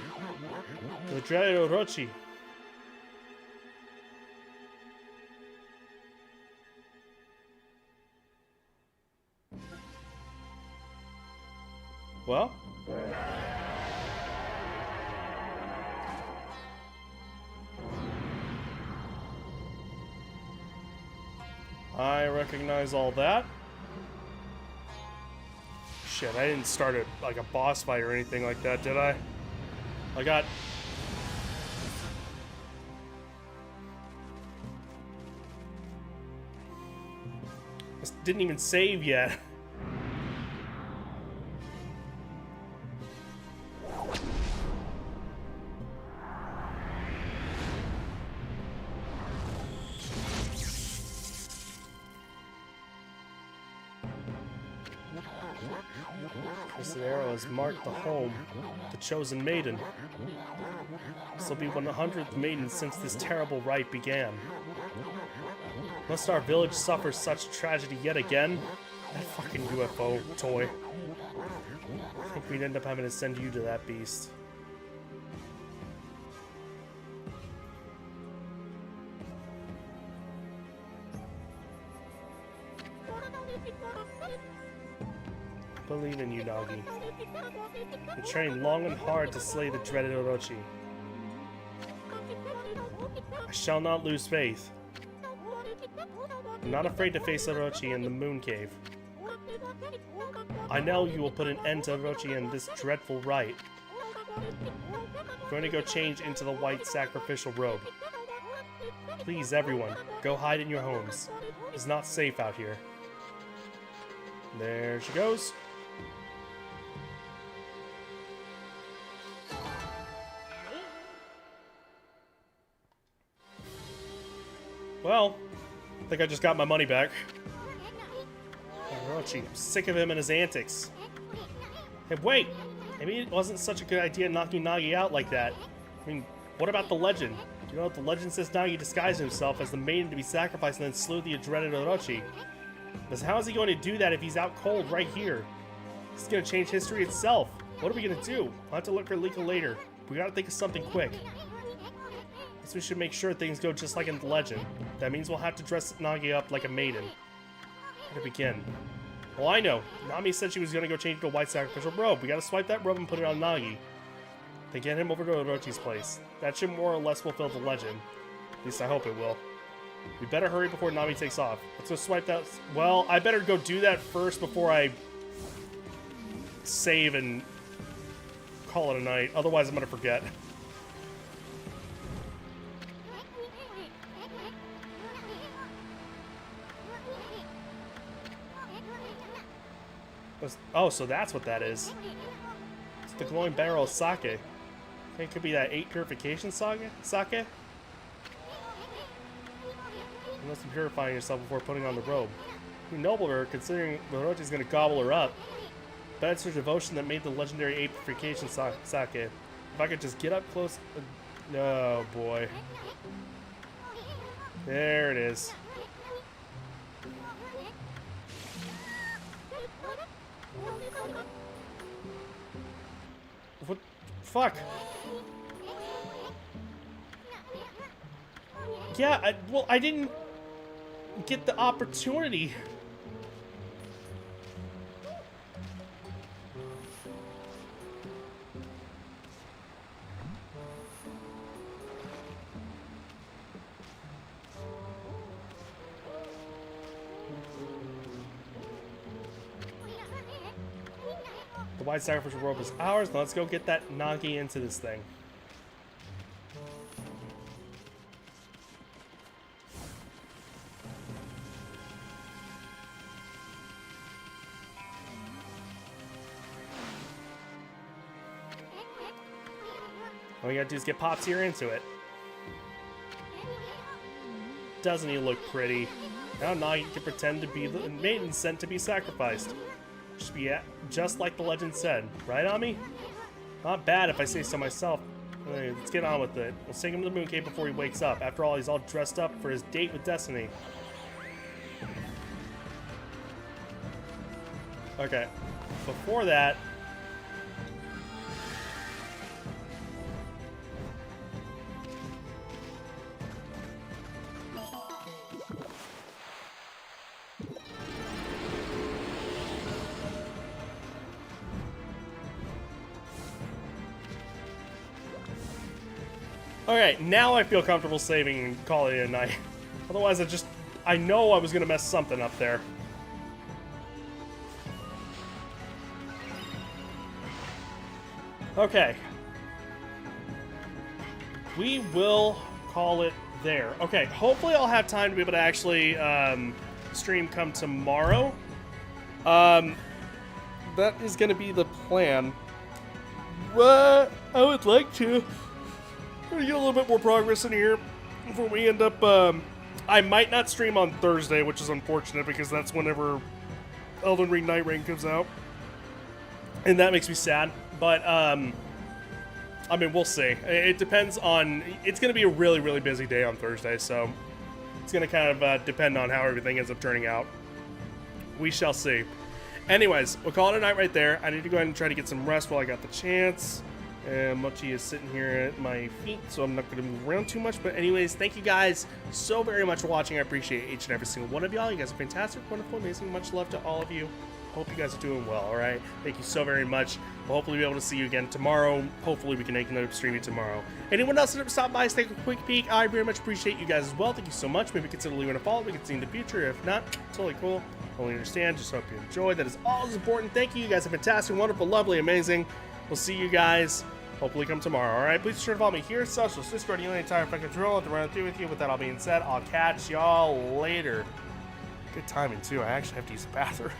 The dreaded Orochi. Well? I recognize all that. Shit, I didn't start like a boss fight or anything like that, did I? I didn't even save yet. This arrow has marked the home, the chosen maiden. This will be 100th maiden since this terrible rite began. Must our village suffer such tragedy yet again? That fucking UFO toy. I think we'd end up having to send you to that beast. I believe in you, Nagi. You trained long and hard to slay the dreaded Orochi. I shall not lose faith. I'm not afraid to face Orochi in the Moon Cave. I know you will put an end to Orochi and this dreadful rite. I'm going to go change into the white sacrificial robe. Please, everyone, go hide in your homes. It's not safe out here. There she goes. Well, I think I just got my money back. Orochi, I'm sick of him and his antics. Hey, wait! Maybe it wasn't such a good idea knocking Nagi out like that. I mean, what about the legend? Do you know what the legend says? Nagi disguised himself as the maiden to be sacrificed and then slew the dreaded Orochi. Because how is he going to do that if he's out cold right here? He's going to change history itself. What are we going to do? I'll have to look at Liko later. We got to think of something quick. Guess we should make sure things go just like in the legend. That means we'll have to dress Nagi up like a maiden. Where to begin? Well, I know. Nami said she was going to go change to a white sacrificial robe. We got to swipe that robe and put it on Nagi. Then get him over to Orochi's place. That should more or less fulfill the legend. At least I hope it will. We better hurry before Nami takes off. Let's go swipe that. Well, I better go do that first before I save and call it a night. Otherwise, I'm going to forget. Oh, so that's what that is. It's the glowing barrel of sake. I think it could be that 8 purification sake? You must be purifying yourself before putting on the robe. He ennobled her, considering Orochi's gonna gobble her up. But it's her devotion that made the legendary apeification sake. If I could just get up close... Oh, boy. There it is. What? Fuck. Yeah, well, I didn't get the opportunity. The white sacrificial robe is ours. Now let's go get that Nagi into this thing. All we gotta do is get Pops here into it. Doesn't he look pretty? Now Nagi can pretend to be the maiden sent to be sacrificed. Just like the legend said. Right, Ami? Not bad if I say so myself. Let's get on with it. Let's take him to the Moon Cave before he wakes up. After all, he's all dressed up for his date with Destiny. Okay. Before that... Alright, now I feel comfortable saving and calling it a night. Otherwise, I know I was gonna mess something up there. Okay. We will call it there. Okay, hopefully I'll have time to be able to actually stream come tomorrow. That is gonna be the plan. But I would like to get a little bit more progress in here before we end up, I might not stream on Thursday, which is unfortunate because that's whenever Elden Ring Night Rain comes out. And that makes me sad, but, I mean, we'll see. It depends on, it's going to be a really, really busy day on Thursday, so it's going to kind of depend on how everything ends up turning out. We shall see. Anyways, we'll call it a night right there. I need to go ahead and try to get some rest while I got the chance. And Mochi is sitting here at my feet, so I'm not going to move around too much. But anyways, thank you guys so very much for watching. I appreciate each and every single one of y'all. You guys are fantastic, wonderful, amazing. Much love to all of you. Hope you guys are doing well, all right? Thank you so very much. We'll hopefully be able to see you again tomorrow. Hopefully we can make another streaming tomorrow. Anyone else that stopped by, take a quick peek. I very much appreciate you guys as well. Thank you so much. Maybe consider leaving a follow. We can see in the future. If not, totally cool. Totally understand. Just hope you enjoy. That is all is important. Thank you. You guys are fantastic, wonderful, lovely, amazing. We'll see you guys hopefully come tomorrow, alright? Please be sure to follow me here, socials, Discord, the entire fucking drill. I'll have to run through with you. With that all being said, I'll catch y'all later. Good timing, too. I actually have to use the bathroom.